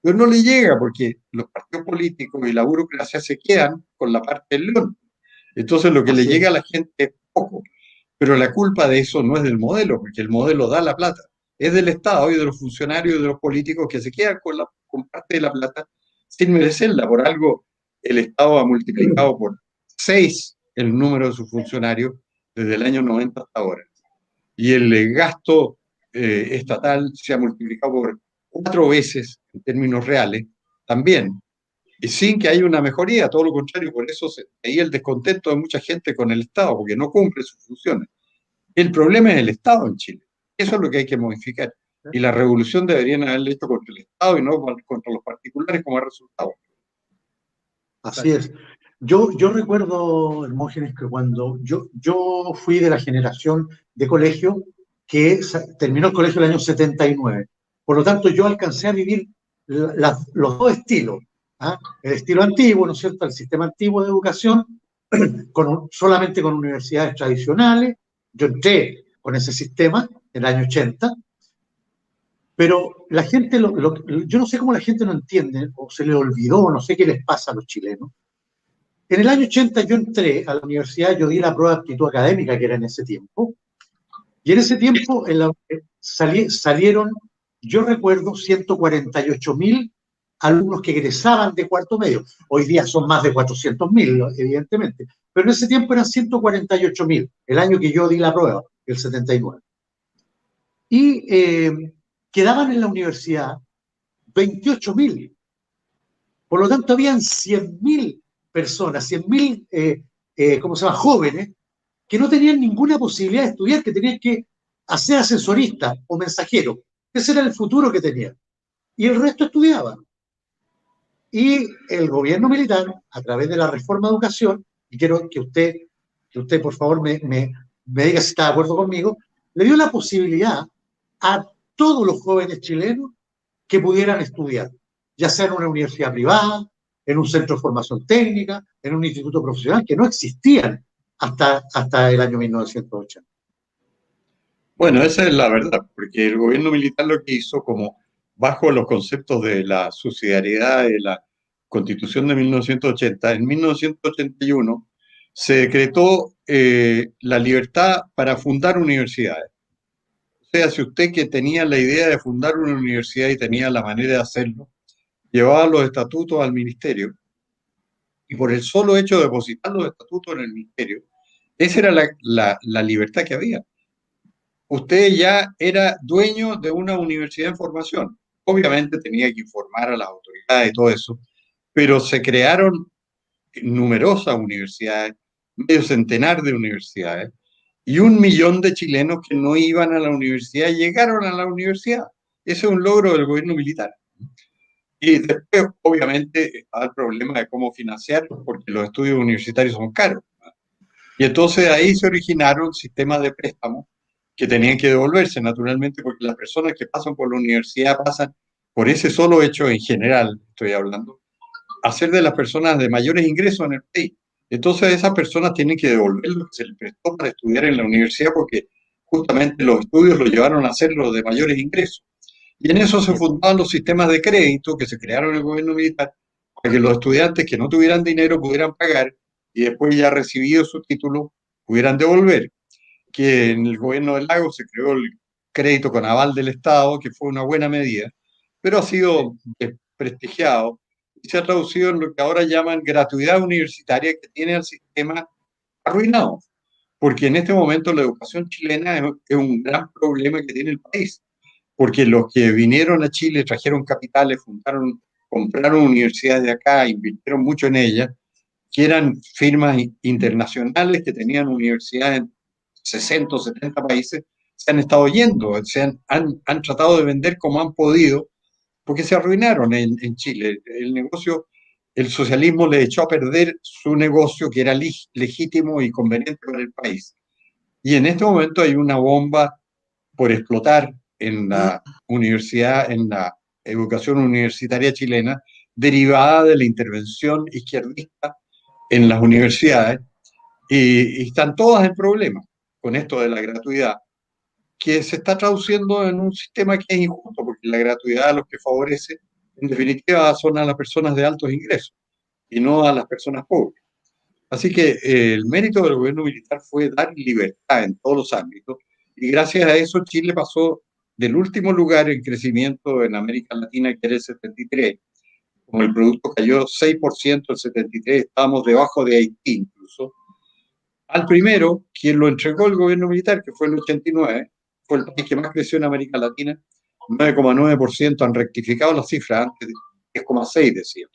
Pero no le llega porque los partidos políticos y la burocracia se quedan con la parte del león. Entonces lo que le llega a la gente es poco. Pero la culpa de eso no es del modelo, porque el modelo da la plata. Es del Estado y de los funcionarios y de los políticos que se quedan con parte de la plata sin merecerla. Por algo, el Estado ha multiplicado por 6 el número de sus funcionarios desde el año 90 hasta ahora. Y el gasto estatal se ha multiplicado por 4 veces en términos reales también, y sin que haya una mejoría, todo lo contrario. Por eso ahí el descontento de mucha gente con el Estado, porque no cumple sus funciones. El problema es el Estado en Chile. Eso es lo que hay que modificar. Y la revolución deberían haberla hecho contra el Estado y no contra los particulares como ha resultado. Así es. Yo recuerdo, Hermógenes, que cuando yo fui de la generación de colegio que terminó el colegio en el año 79. Por lo tanto, yo alcancé a vivir los dos estilos. ¿Ah? El estilo antiguo, ¿no es cierto?, el sistema antiguo de educación, solamente con universidades tradicionales. Yo entré con ese sistema en el año 80, pero la gente, yo no sé cómo la gente no entiende, o se le olvidó, no sé qué les pasa a los chilenos. En el año 80 yo entré a la universidad, yo di la prueba de aptitud académica, que era en ese tiempo, y en ese tiempo salieron, yo recuerdo, 148.000 alumnos que egresaban de cuarto medio. Hoy día son más de 400.000, evidentemente, pero en ese tiempo eran 148.000, el año que yo di la prueba, el 79. Y quedaban en la universidad 28.000. Por lo tanto, habían 100.000 personas, 100.000 ¿cómo se llama?, jóvenes, que no tenían ninguna posibilidad de estudiar, que tenían que hacer ascensorista o mensajero. Ese era el futuro que tenían. Y el resto estudiaba. Y el gobierno militar, a través de la reforma de educación, y quiero que usted por favor me diga si está de acuerdo conmigo, le dio la posibilidad a todos los jóvenes chilenos que pudieran estudiar, ya sea en una universidad privada, en un centro de formación técnica, en un instituto profesional, que no existían hasta el año 1980. Bueno, esa es la verdad, porque el gobierno militar lo que hizo, como bajo los conceptos de la subsidiariedad de la Constitución de 1980, en 1981 se decretó la libertad para fundar universidades. O sea, si usted, que tenía la idea de fundar una universidad y tenía la manera de hacerlo, llevaba los estatutos al ministerio, y por el solo hecho de depositar los estatutos en el ministerio, esa era la libertad que había. Usted ya era dueño de una universidad en formación. Obviamente tenía que informar a las autoridades y todo eso, pero se crearon numerosas universidades, medio centenar de universidades, y 1 millón de chilenos que no iban a la universidad llegaron a la universidad. Ese es un logro del gobierno militar. Y después, obviamente, estaba el problema de cómo financiar, porque los estudios universitarios son caros. Y entonces ahí se originaron sistemas de préstamos que tenían que devolverse, naturalmente, porque las personas que pasan por la universidad pasan por ese solo hecho, en general, estoy hablando, a ser de las personas de mayores ingresos en el país. Entonces esas personas tienen que devolver lo que se les prestó para estudiar en la universidad, porque justamente los estudios los llevaron a ser los de mayores ingresos. Y en eso se fundaban los sistemas de crédito que se crearon en el gobierno militar, para que los estudiantes que no tuvieran dinero pudieran pagar y después, ya recibido su título, pudieran devolver. Que en el gobierno del Lago se creó el crédito con aval del Estado, que fue una buena medida, pero ha sido desprestigiado y se ha traducido en lo que ahora llaman gratuidad universitaria, que tiene al sistema arruinado. Porque en este momento la educación chilena es un gran problema que tiene el país, porque los que vinieron a Chile, trajeron capitales, fundaron compraron universidades de acá, invirtieron mucho en ellas, que eran firmas internacionales que tenían universidades en 60 o 70 países, se han estado yendo, han tratado de vender como han podido, porque se arruinaron en Chile. El negocio, el socialismo le echó a perder su negocio que era legítimo y conveniente para el país. Y en este momento hay una bomba por explotar en la universidad, en la educación universitaria chilena, derivada de la intervención izquierdista en las universidades, y están todas en problemas con esto de la gratuidad, que se está traduciendo en un sistema que es injusto, porque la gratuidad a los que favorece, en definitiva, son a las personas de altos ingresos y no a las personas pobres. Así que el mérito del gobierno militar fue dar libertad en todos los ámbitos, y gracias a eso Chile pasó del último lugar en crecimiento en América Latina, que era el 73. Como el producto cayó 6% el 73, estábamos debajo de Haití incluso, al primero, quien lo entregó el gobierno militar, que fue el 89, fue el país que más creció en América Latina, 9,9%, han rectificado las cifras, antes 10,6 decían.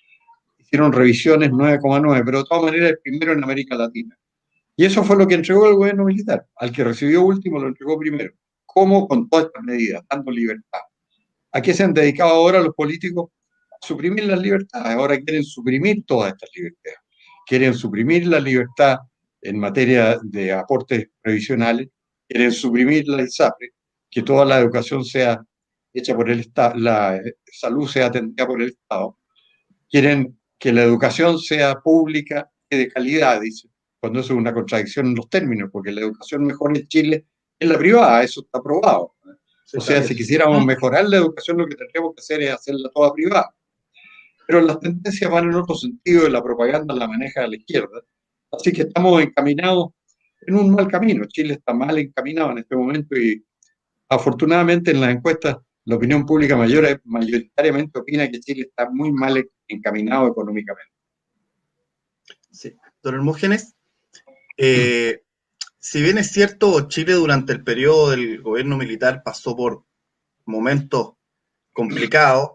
Hicieron revisiones 9,9, pero de todas maneras el primero en América Latina. Y eso fue lo que entregó el gobierno militar. Al que recibió último lo entregó primero. ¿Cómo? Con todas estas medidas, dando libertad. ¿A qué se han dedicado ahora los políticos? A suprimir las libertades. Ahora quieren suprimir todas estas libertades. Quieren suprimir la libertad en materia de aportes previsionales, quieren suprimir la ISAPRE, que toda la educación sea hecha por el Estado, la salud sea atendida por el Estado, quieren que la educación sea pública y de calidad, dice, cuando eso es una contradicción en los términos, porque la educación mejor en Chile es la privada, eso está probado. O sea, si quisiéramos mejorar la educación, lo que tendríamos que hacer es hacerla toda privada. Pero las tendencias van en otro sentido, y la propaganda la maneja a la izquierda. Así que estamos encaminados en un mal camino. Chile está mal encaminado en este momento, y afortunadamente en las encuestas la opinión pública mayoritariamente opina que Chile está muy mal encaminado económicamente. Sí. Don Hermógenes, si bien es cierto, Chile durante el periodo del gobierno militar pasó por momentos complicados,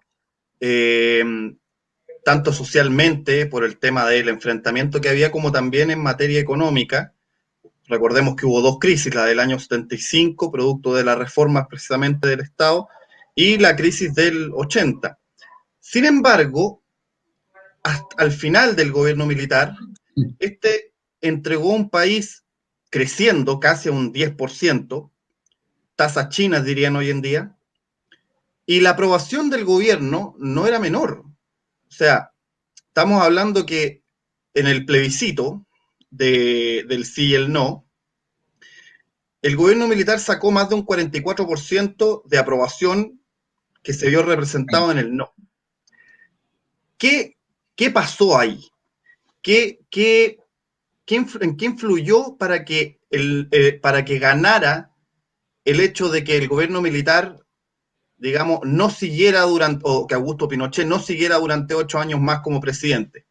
tanto socialmente por el tema del enfrentamiento que había, como también en materia económica. Recordemos que hubo dos crisis, la del año 75, producto de las reformas precisamente del Estado, y la crisis del 80. Sin embargo, hasta al final del gobierno militar, este entregó un país creciendo casi a un 10%, tasas chinas dirían hoy en día, y la aprobación del gobierno no era menor. O sea, estamos hablando que en el plebiscito del sí y el no, el gobierno militar sacó más de un 44% de aprobación, que se vio representado en el no. ¿Qué pasó ahí? ¿En qué influyó para que ganara el hecho de que el gobierno militar, digamos, no siguiera o que Augusto Pinochet no siguiera durante 8 años más como presidente?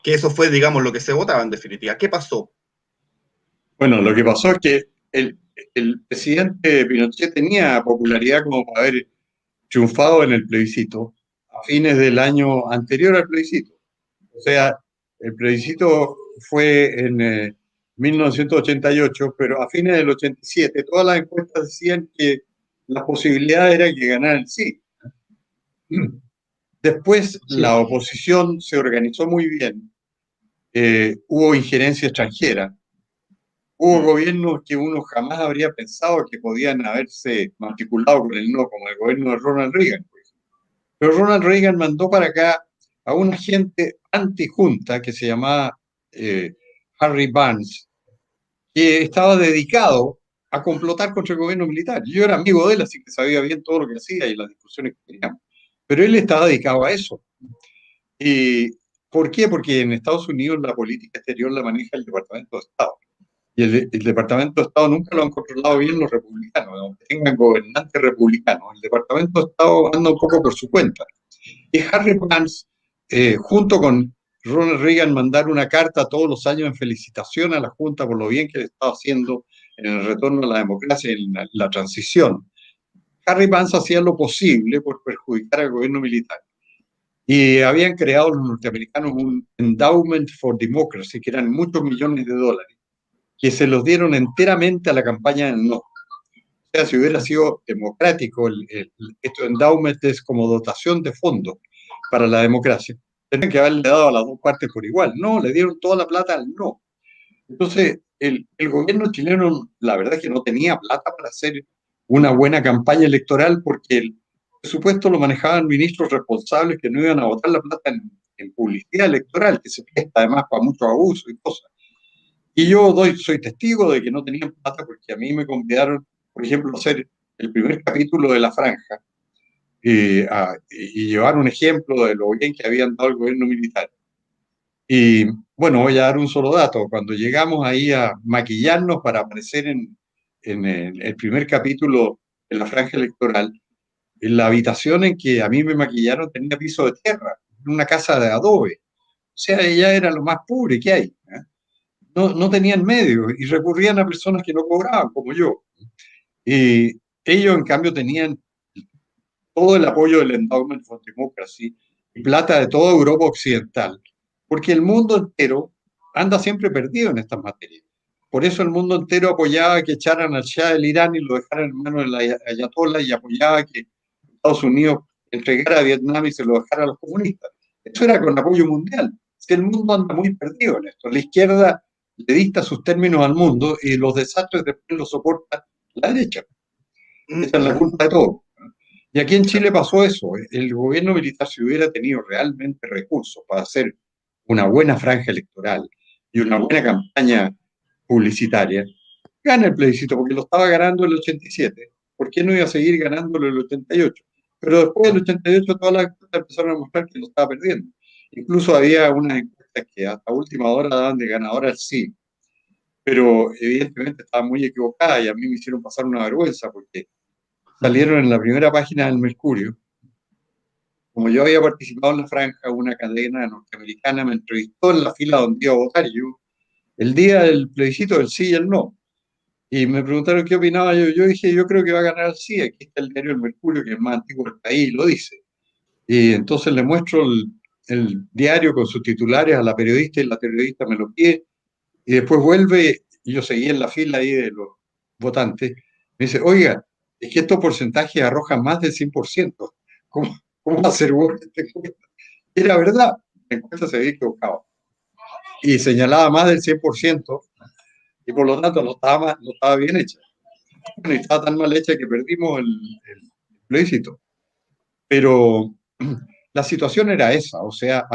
Que eso fue, digamos, lo que se votaba en definitiva. ¿Qué pasó? Bueno, lo que pasó es que el presidente Pinochet tenía popularidad como para haber triunfado en el plebiscito a fines del año anterior al plebiscito. O sea, el plebiscito fue en 1988, pero a fines del 87 todas las encuestas decían que las posibilidades eran que ganara el sí. Después la oposición se organizó muy bien, hubo injerencia extranjera, hubo gobiernos que uno jamás habría pensado que podían haberse matriculado con el no, como el gobierno de Ronald Reagan. Pero Ronald Reagan mandó para acá a un agente antijunta que se llamaba Harry Barnes, que estaba dedicado a complotar contra el gobierno militar. Yo era amigo de él, así que sabía bien todo lo que hacía y las discusiones que teníamos. Pero él estaba dedicado a eso. ¿Y por qué? Porque en Estados Unidos la política exterior la maneja el Departamento de Estado. Y el Departamento de Estado nunca lo han controlado bien los republicanos, aunque tengan gobernantes republicanos. El Departamento de Estado anda un poco por su cuenta. Y Harry Barnes, junto con Ronald Reagan, mandaron una carta todos los años en felicitación a la Junta por lo bien que le estaba haciendo en el retorno a la democracia y en la transición. Harry Barnes hacía lo posible por perjudicar al gobierno militar. Y habían creado los norteamericanos un Endowment for Democracy, que eran muchos millones de dólares, que se los dieron enteramente a la campaña del no. O sea, si hubiera sido democrático, esto endowment es como dotación de fondos para la democracia, tendrían que haberle dado a las dos partes por igual. No, le dieron toda la plata al no. Entonces, el gobierno chileno, la verdad es que no tenía plata para hacer una buena campaña electoral porque el presupuesto lo manejaban ministros responsables que no iban a botar la plata en publicidad electoral, que se presta además para mucho abuso y cosas. Y yo soy testigo de que no tenían plata porque a mí me convidaron, por ejemplo, a hacer el primer capítulo de La Franja y llevar un ejemplo de lo bien que habían dado el gobierno militar. Y bueno, voy a dar un solo dato. Cuando llegamos ahí a maquillarnos para aparecer en el primer capítulo de La Franja Electoral, en la habitación en que a mí me maquillaron tenía piso de tierra, una casa de adobe. O sea, ella era lo más pobre que hay. ¿Eh? No tenían medios y recurrían a personas que no cobraban, como yo. Y ellos, en cambio, tenían todo el apoyo del Endowment for Democracy y plata de toda Europa Occidental, porque el mundo entero anda siempre perdido en estas materias. Por eso el mundo entero apoyaba que echaran al Shah del Irán y lo dejaran en manos de la Ayatollah y apoyaba que Estados Unidos entregara a Vietnam y se lo dejara a los comunistas. Eso era con apoyo mundial. Si el mundo anda muy perdido en esto, la izquierda le dicta sus términos al mundo y los desastres después los soporta la derecha. Esa es la culpa de todo. Y aquí en Chile pasó eso. El gobierno militar, si hubiera tenido realmente recursos para hacer una buena franja electoral y una buena campaña publicitaria, gana el plebiscito, porque lo estaba ganando el 87. ¿Por qué no iba a seguir ganándolo el 88? Pero después del 88 todas las encuestas empezaron a mostrar que lo estaba perdiendo. Incluso había unas encuestas que hasta última hora daban de ganador al sí, pero evidentemente estaban muy equivocadas y a mí me hicieron pasar una vergüenza porque salieron en la primera página del Mercurio. Como yo había participado en la franja, una cadena norteamericana me entrevistó en la fila donde iba a votar yo, el día del plebiscito del sí y el no. Y me preguntaron qué opinaba yo. Yo dije, yo creo que va a ganar el sí. Aquí está el diario El Mercurio, que es el más antiguo del país, y lo dice. Y entonces le muestro el diario con sus titulares a la periodista y la periodista me lo pide. Y después vuelve, y yo seguí en la fila ahí de los votantes. Me dice, oiga, es que estos porcentajes arrojan más del 100%. ¿Cómo va a ser bueno esta encuesta? Y era verdad, la encuesta se había equivocado. Y señalaba más del 100%, y por lo tanto no estaba bien hecha. Bueno, y estaba tan mal hecha que perdimos el plebiscito. Pero la situación era esa, o sea,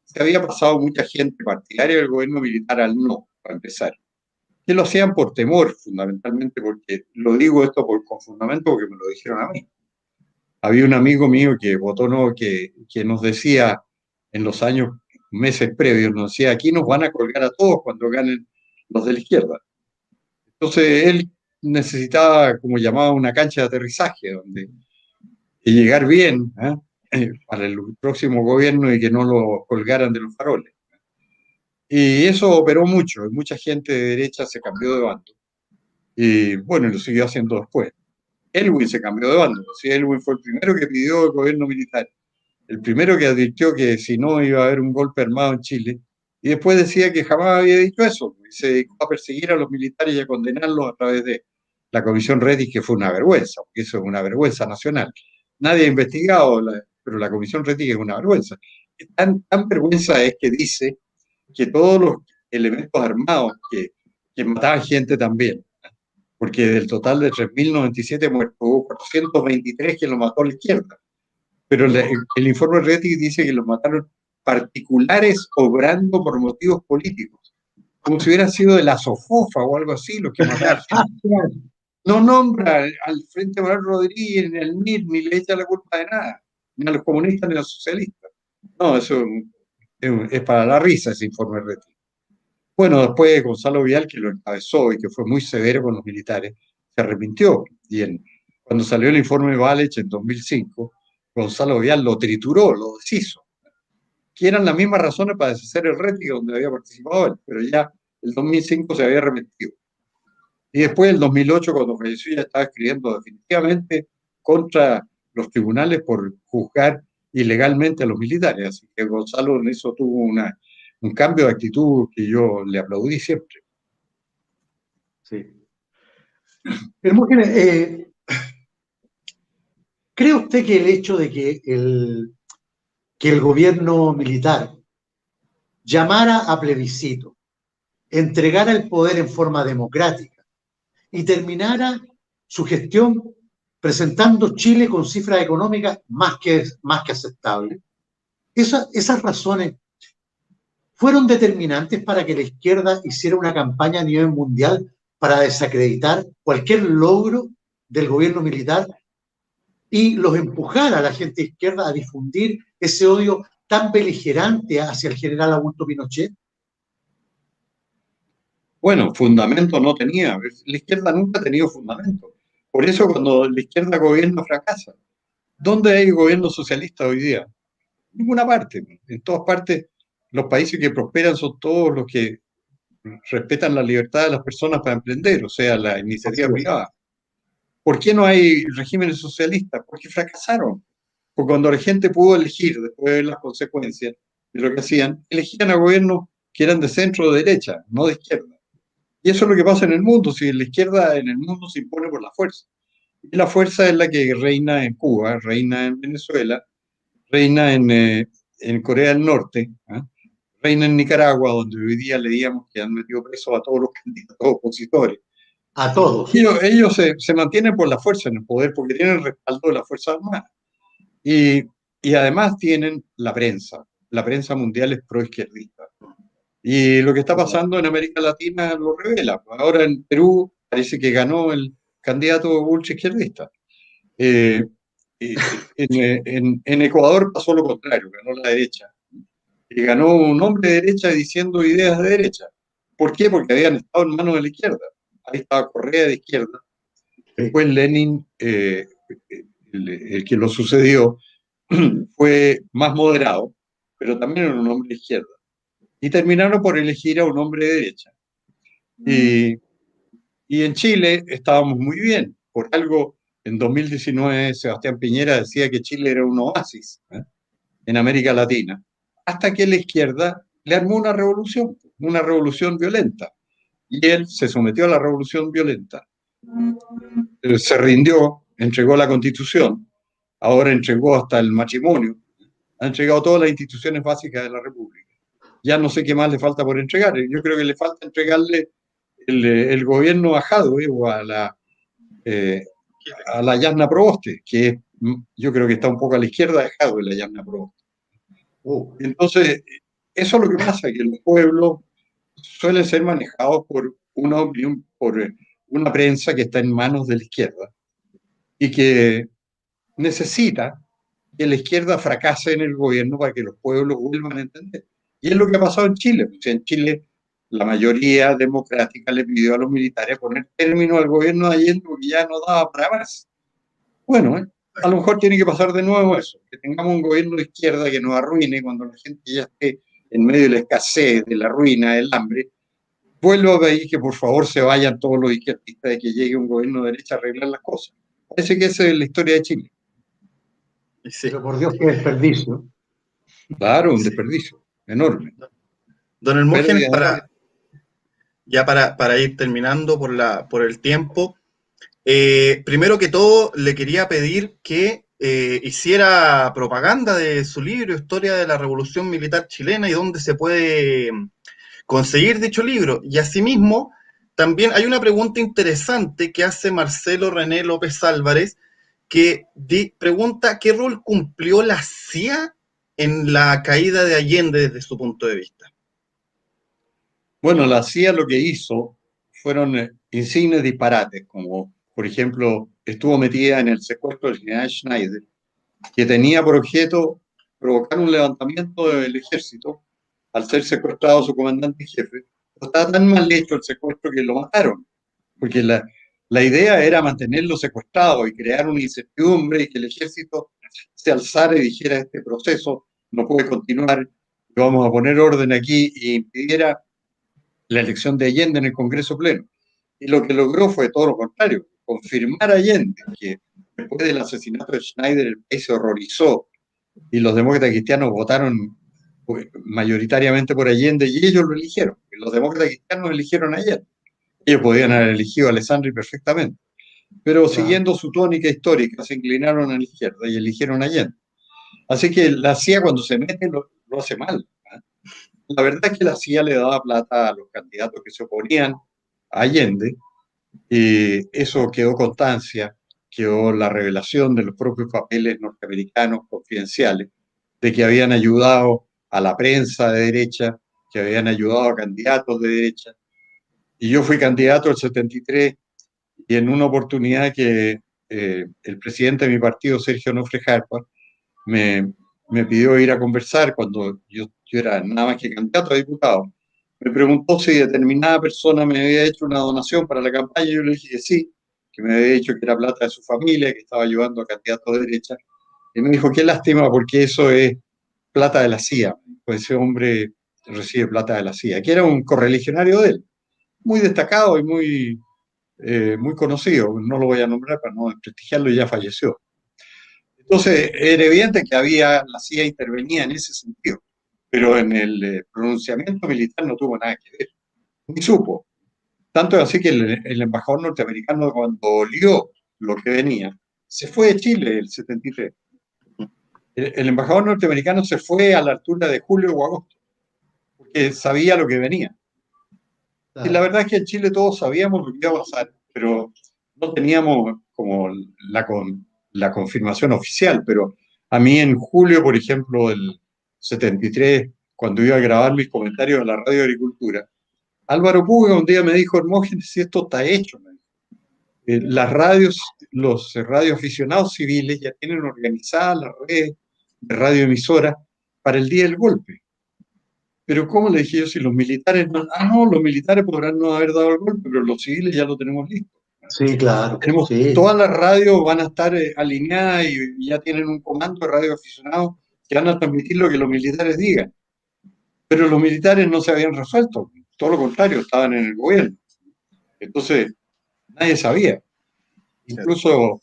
se había pasado mucha gente partidaria del gobierno militar al no, para empezar. Que lo hacían por temor, fundamentalmente, porque lo digo esto con fundamento porque me lo dijeron a mí. Había un amigo mío que votó no, que nos decía en los meses previos, nos decía, aquí nos van a colgar a todos cuando ganen los de la izquierda. Entonces él necesitaba, como llamaba, una cancha de aterrizaje, donde llegar bien para el próximo gobierno y que no lo colgaran de los faroles. Y eso operó mucho, y mucha gente de derecha se cambió de bando. Y bueno, lo siguió haciendo después. Elwin se cambió de bando. Sí, Elwin fue el primero que pidió el gobierno militar, el primero que advirtió que si no iba a haber un golpe armado en Chile, y después decía que jamás había dicho eso, y se dedicó a perseguir a los militares y a condenarlos a través de la Comisión Rettig, que fue una vergüenza, porque eso es una vergüenza nacional. Nadie ha investigado, pero la Comisión Rettig es una vergüenza. Tan vergüenza es que dice que todos los elementos armados que mataban gente también, porque del total de 3.097 muertos, hubo 423 que lo mató a la izquierda. Pero el informe Rettig dice que los mataron particulares obrando por motivos políticos, como si hubieran sido de la Sofofa o algo así los que mataron. No nombra al Frente Manuel Rodríguez, ni al MIR, ni le echa la culpa de nada, ni a los comunistas ni a los socialistas. No, eso es para la risa ese informe Rettig. Bueno, después Gonzalo Vial, que lo encabezó y que fue muy severo con los militares, se arrepintió. Y cuando salió el informe Valech en 2005, Gonzalo Vial lo trituró, lo deshizo. Que eran las mismas razones para deshacer el Rettig donde había participado él, pero ya el 2005 se había arrepentido. Y después, el 2008, cuando falleció, ya estaba escribiendo definitivamente contra los tribunales por juzgar ilegalmente a los militares. Así que Gonzalo en eso tuvo un cambio de actitud que yo le aplaudí siempre. Sí. Hermógenes, ¿cree usted que el hecho de que el gobierno militar llamara a plebiscito, entregara el poder en forma democrática y terminara su gestión presentando Chile con cifras económicas más que aceptables, esas razones fueron determinantes para que la izquierda hiciera una campaña a nivel mundial para desacreditar cualquier logro del gobierno militar y los empujara a la gente izquierda a difundir ese odio tan beligerante hacia el general Augusto Pinochet? Bueno, fundamento no tenía. La izquierda nunca ha tenido fundamento. Por eso cuando la izquierda gobierna fracasa. ¿Dónde hay gobierno socialista hoy día? En ninguna parte. En todas partes los países que prosperan son todos los que respetan la libertad de las personas para emprender, o sea, la iniciativa privada. ¿Por qué no hay regímenes socialistas? Porque fracasaron. Porque cuando la gente pudo elegir, después de ver las consecuencias de lo que hacían, elegían a gobiernos que eran de centro o de derecha, no de izquierda. Y eso es lo que pasa en el mundo. Si la izquierda en el mundo se impone por la fuerza. Y la fuerza es la que reina en Cuba, reina en Venezuela, reina en Corea del Norte, ¿eh? Reina en Nicaragua, donde hoy día leíamos que han metido presos a todos los candidatos opositores. A todos. Ellos se mantienen por la fuerza en el poder porque tienen el respaldo de las Fuerzas Armadas. Y además tienen la prensa. La prensa mundial es proizquierdista. Y lo que está pasando en América Latina lo revela. Ahora en Perú parece que ganó el candidato ultraizquierdista. En Ecuador pasó lo contrario, ganó la derecha. Y ganó un hombre de derecha diciendo ideas de derecha. ¿Por qué? Porque habían estado en manos de la izquierda. Ahí estaba Correa de izquierda. Después Lenin, el que lo sucedió, fue más moderado, pero también era un hombre de izquierda. Y terminaron por elegir a un hombre de derecha. Y en Chile estábamos muy bien. Por algo, en 2019 Sebastián Piñera decía que Chile era un oasis, ¿eh?, en América Latina, hasta que la izquierda le armó una revolución violenta. Y él se sometió a la revolución violenta, se rindió, entregó la Constitución, ahora entregó hasta el matrimonio, ha entregado todas las instituciones básicas de la República. Ya no sé qué más le falta por entregar. Yo creo que le falta entregarle el gobierno a Jadwe o a la Yasna Proboste, que yo creo que está un poco a la izquierda de Jadwe, la Yasna Proboste. Entonces, eso es lo que pasa, que los pueblos suelen ser manejados por una opinión, por una prensa que está en manos de la izquierda y que necesita que la izquierda fracase en el gobierno para que los pueblos vuelvan a entender. Y es lo que ha pasado en Chile. O sea, en Chile la mayoría democrática le pidió a los militares poner término al gobierno de Allende porque ya no daba para más. Bueno, a lo mejor tiene que pasar de nuevo eso, que tengamos un gobierno de izquierda que nos arruine cuando la gente ya esté en medio de la escasez, de la ruina, del hambre. Vuelvo a pedir que por favor se vayan todos los izquierdistas, de que llegue un gobierno de derecha a arreglar las cosas. Parece que esa es la historia de Chile. Sí. Pero por Dios, qué desperdicio. Claro, un desperdicio enorme. Don Hermógenes, para ir terminando por el tiempo, primero que todo le quería pedir que hiciera propaganda de su libro, Historia de la Revolución Militar Chilena, y dónde se puede conseguir dicho libro. Y asimismo, también hay una pregunta interesante que hace Marcelo René López Álvarez, que pregunta qué rol cumplió la CIA en la caída de Allende desde su punto de vista. Bueno, la CIA lo que hizo fueron insignes disparates, como por ejemplo estuvo metida en el secuestro del general Schneider, que tenía por objeto provocar un levantamiento del ejército al ser secuestrado su comandante en jefe. Estaba tan mal hecho el secuestro que lo mataron, porque la idea era mantenerlo secuestrado y crear una incertidumbre y que el ejército se alzara y dijera: este proceso no puede continuar, vamos a poner orden aquí, y impidiera la elección de Allende en el Congreso Pleno. Y lo que logró fue todo lo contrario, confirmar a Allende, que después del asesinato de Schneider el país se horrorizó y los demócratas cristianos votaron pues, mayoritariamente por Allende y ellos lo eligieron. Los demócratas cristianos eligieron a Allende. Ellos podían haber elegido a Alessandri perfectamente, pero siguiendo su tónica histórica se inclinaron a la izquierda y eligieron a Allende. Así que la CIA cuando se mete lo hace mal. La verdad es que la CIA le daba plata a los candidatos que se oponían a Allende, y eso quedó constancia, quedó la revelación de los propios papeles norteamericanos confidenciales, de que habían ayudado a la prensa de derecha, que habían ayudado a candidatos de derecha. Y yo fui candidato el 73 y en una oportunidad que el presidente de mi partido, Sergio Nofre Jarpa, me, me pidió ir a conversar cuando yo era nada más que candidato a diputado. Me preguntó si determinada persona me había hecho una donación para la campaña y yo le dije que sí, que me había dicho que era plata de su familia, que estaba ayudando a candidatos de derecha. Y me dijo, qué lástima porque eso es plata de la CIA, pues ese hombre recibe plata de la CIA, que era un correligionario de él, muy destacado y muy conocido, no lo voy a nombrar para no desprestigiarlo, y ya falleció. Entonces, era evidente que la CIA intervenía en ese sentido, pero en el pronunciamiento militar no tuvo nada que ver, ni supo. Tanto es así que el embajador norteamericano, cuando olió lo que venía, se fue de Chile el 73. El embajador norteamericano se fue a la altura de julio o agosto, porque sabía lo que venía. Y la verdad es que en Chile todos sabíamos lo que iba a pasar, pero no teníamos como la confirmación oficial. Pero a mí en julio, por ejemplo, del 73, cuando iba a grabar mis comentarios en la Radio Agricultura, Álvaro Puga un día me dijo, Hermógenes, si esto está hecho. Las radios, los radioaficionados civiles ya tienen organizadas las redes de radioemisoras para el día del golpe. Pero ¿cómo le dije yo si los militares no? Ah, no, los militares podrán no haber dado el golpe, pero los civiles ya lo tenemos listo. Sí, claro. Sí. Todas las radios van a estar alineadas y ya tienen un comando de radioaficionados que van a transmitir lo que los militares digan. Pero los militares no se habían resuelto, todo lo contrario, estaban en el gobierno. Entonces, nadie sabía. Incluso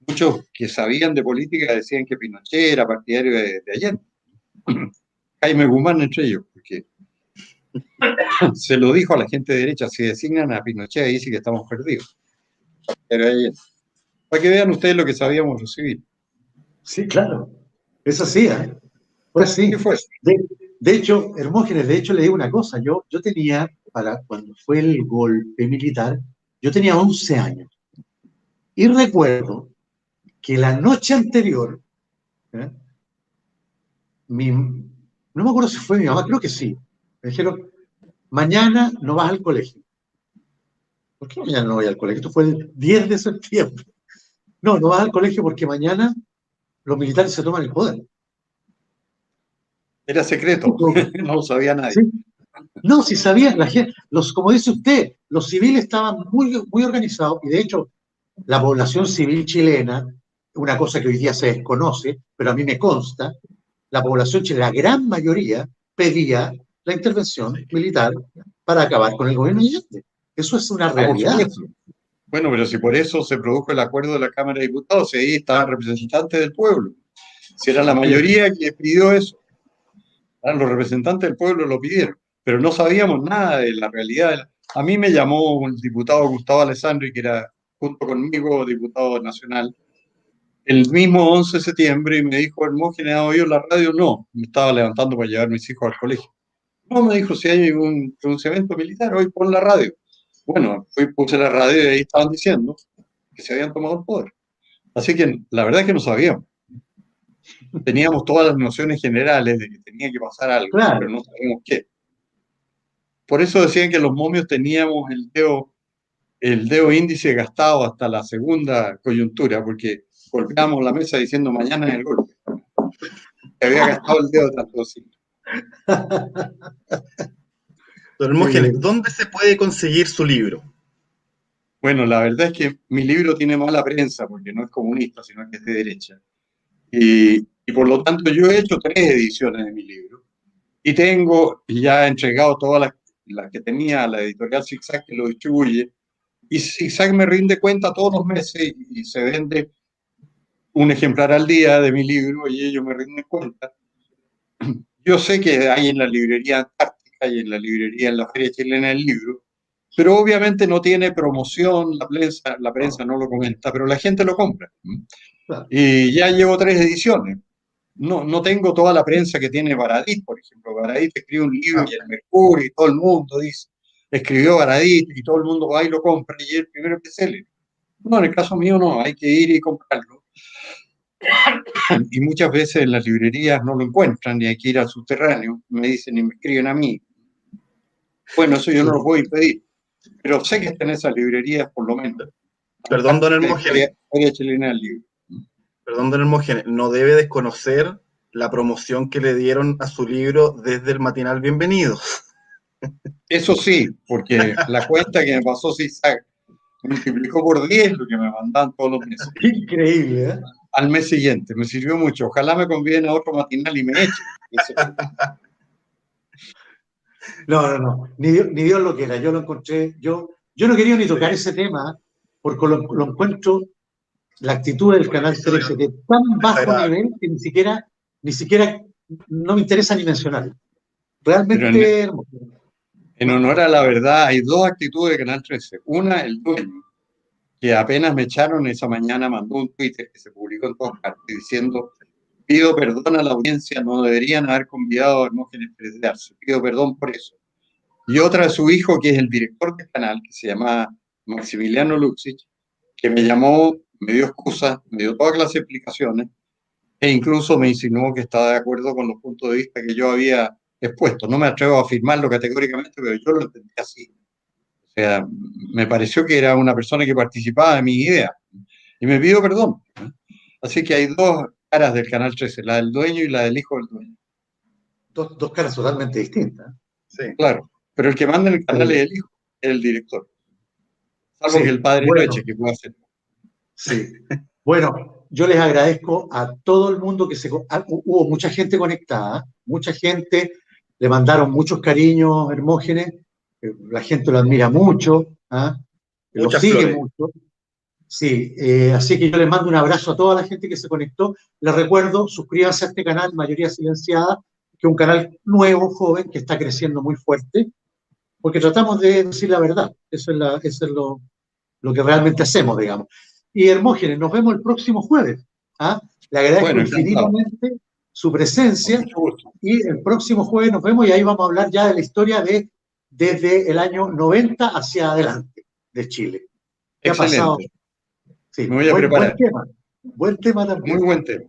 muchos que sabían de política decían que Pinochet era partidario de Allende. Jaime Guzmán entre ellos, porque se lo dijo a la gente de derecha, si designan a Pinochet ahí sí que estamos perdidos. Pero para que vean ustedes lo que sabíamos recibir. Sí, claro. Eso sí, ¿eh? Pues sí. ¿Qué fue? De hecho, Hermógenes, de hecho le digo una cosa, yo tenía, para cuando fue el golpe militar, yo tenía 11 años. Y recuerdo que la noche anterior, ¿eh? No me acuerdo si fue mi mamá, creo que sí, me dijeron, mañana no vas al colegio. ¿Por qué mañana no voy al colegio? Esto fue el 10 de septiembre. No, no vas al colegio porque mañana los militares se toman el poder. Era secreto, no lo sabía nadie. ¿Sí? No, si sabían, la gente, como dice usted, los civiles estaban muy, muy organizados y de hecho la población civil chilena, una cosa que hoy día se desconoce, pero a mí me consta, la población chilena, la gran mayoría, pedía la intervención militar para acabar con el gobierno de Allende. Eso es una realidad. Bueno, pero si por eso se produjo el acuerdo de la Cámara de Diputados, si ahí estaban representantes del pueblo, si era la mayoría que pidió eso, los representantes del pueblo lo pidieron, pero no sabíamos nada de la realidad. A mí me llamó el diputado Gustavo Alessandri, que era junto conmigo diputado nacional, el mismo 11 de septiembre y me dijo, Hermógenes, ¿ha oído la radio? No, me estaba levantando para llevar a mis hijos al colegio. No, me dijo, si hay un pronunciamiento militar, hoy pon la radio. Bueno, puse la radio y ahí estaban diciendo que se habían tomado el poder. Así que la verdad es que no sabíamos. Teníamos todas las nociones generales de que tenía que pasar algo, claro, pero no sabíamos qué. Por eso decían que los momios teníamos el dedo índice gastado hasta la segunda coyuntura, porque golpeábamos la mesa diciendo mañana es el golpe. Que había gastado el dedo tanto así. Don Hermógenes, ¿dónde se puede conseguir su libro? Bueno, la verdad es que mi libro tiene mala prensa, porque no es comunista, sino que es de derecha. Y por lo tanto yo he hecho 3 ediciones de mi libro. Y tengo ya entregado todas las que tenía a la editorial Zigzag, que lo distribuye. Y Zigzag me rinde cuenta todos los meses y se vende un ejemplar al día de mi libro y ellos me rinden cuenta. Yo sé que hay en la librería Antártica y en la librería en la Feria Chilena del Libro, pero obviamente no tiene promoción, la prensa no lo comenta, pero la gente lo compra. Claro. Y ya llevo 3 ediciones. No tengo toda la prensa que tiene Baradit, por ejemplo. Baradit escribe un libro y el Mercurio y todo el mundo dice, escribió Baradit y todo el mundo va y lo compra y es el primero que sale. No, en el caso mío no, hay que ir y comprarlo. Y muchas veces en las librerías no lo encuentran y hay que ir al subterráneo, me dicen y me escriben a mí. Bueno, eso yo no lo puedo impedir, pero sé que está en esas librerías por lo menos. Perdón, don Hermógenes. Feria Chilena del Libro. Perdón, don Hermógenes, no debe desconocer la promoción que le dieron a su libro desde el matinal Bienvenidos. Eso sí, porque la cuenta que me pasó Zigzag multiplicó por 10 lo que me mandaban todos los meses. Increíble, ¿eh? Al mes siguiente, me sirvió mucho. Ojalá me conviene a otro matinal y me echen. No. Ni Dios lo quiera. Yo lo encontré. Yo no quería ni tocar ese tema porque lo encuentro, la actitud del Canal 13 de tan bajo nivel que ni siquiera no me interesa ni mencionarlo. Realmente hermoso. En honor a la verdad, hay 2 actitudes de Canal 13. Una, el dueño, que apenas me echaron esa mañana, mandó un Twitter que se publicó en todas partes diciendo: pido perdón a la audiencia, no deberían haber convidado a Hermógenes Pérez de Arce, pido perdón por eso. Y otra, su hijo, que es el director del canal, que se llama Maximiliano Luxich, que me llamó, me dio excusas, me dio toda clase de explicaciones, e incluso me insinuó que estaba de acuerdo con los puntos de vista que yo había expuesto. No me atrevo a afirmarlo categóricamente, pero yo lo entendí así. O sea, me pareció que era una persona que participaba de mi idea. Y me pido perdón. Así que hay 2 caras del Canal 13, la del dueño y la del hijo del dueño. Dos caras totalmente distintas. Sí. Claro, pero el que manda en el canal es el hijo, es el director. Salvo que el padre lo eche, que puede hacer. Sí. Bueno, yo les agradezco a todo el mundo que hubo mucha gente conectada, mucha gente, le mandaron muchos cariños, Hermógenes, la gente lo admira mucho, lo sigue mucho. Sí, así que yo les mando un abrazo a toda la gente que se conectó. Les recuerdo, suscríbanse a este canal, Mayoría Silenciada, que es un canal nuevo, joven, que está creciendo muy fuerte, porque tratamos de decir la verdad. Eso es lo que realmente hacemos, digamos. Y Hermógenes, nos vemos el próximo jueves. Le agradezco infinitamente su presencia y el próximo jueves nos vemos y ahí vamos a hablar ya de la historia desde el año 90 hacia adelante de Chile. ¿Qué ha pasado? Sí, me voy a preparar. Buen tema también. Muy buen tema.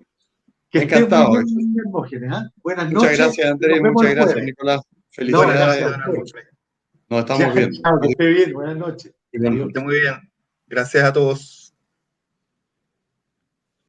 Que encantado. Muy bien, Hermógenes. Buenas noches. Muchas gracias, Andrés. Muchas gracias, Nicolás. Felicidades. Nos estamos viendo. Chao, que esté bien. Buenas noches. Que esté muy bien. Gracias a todos.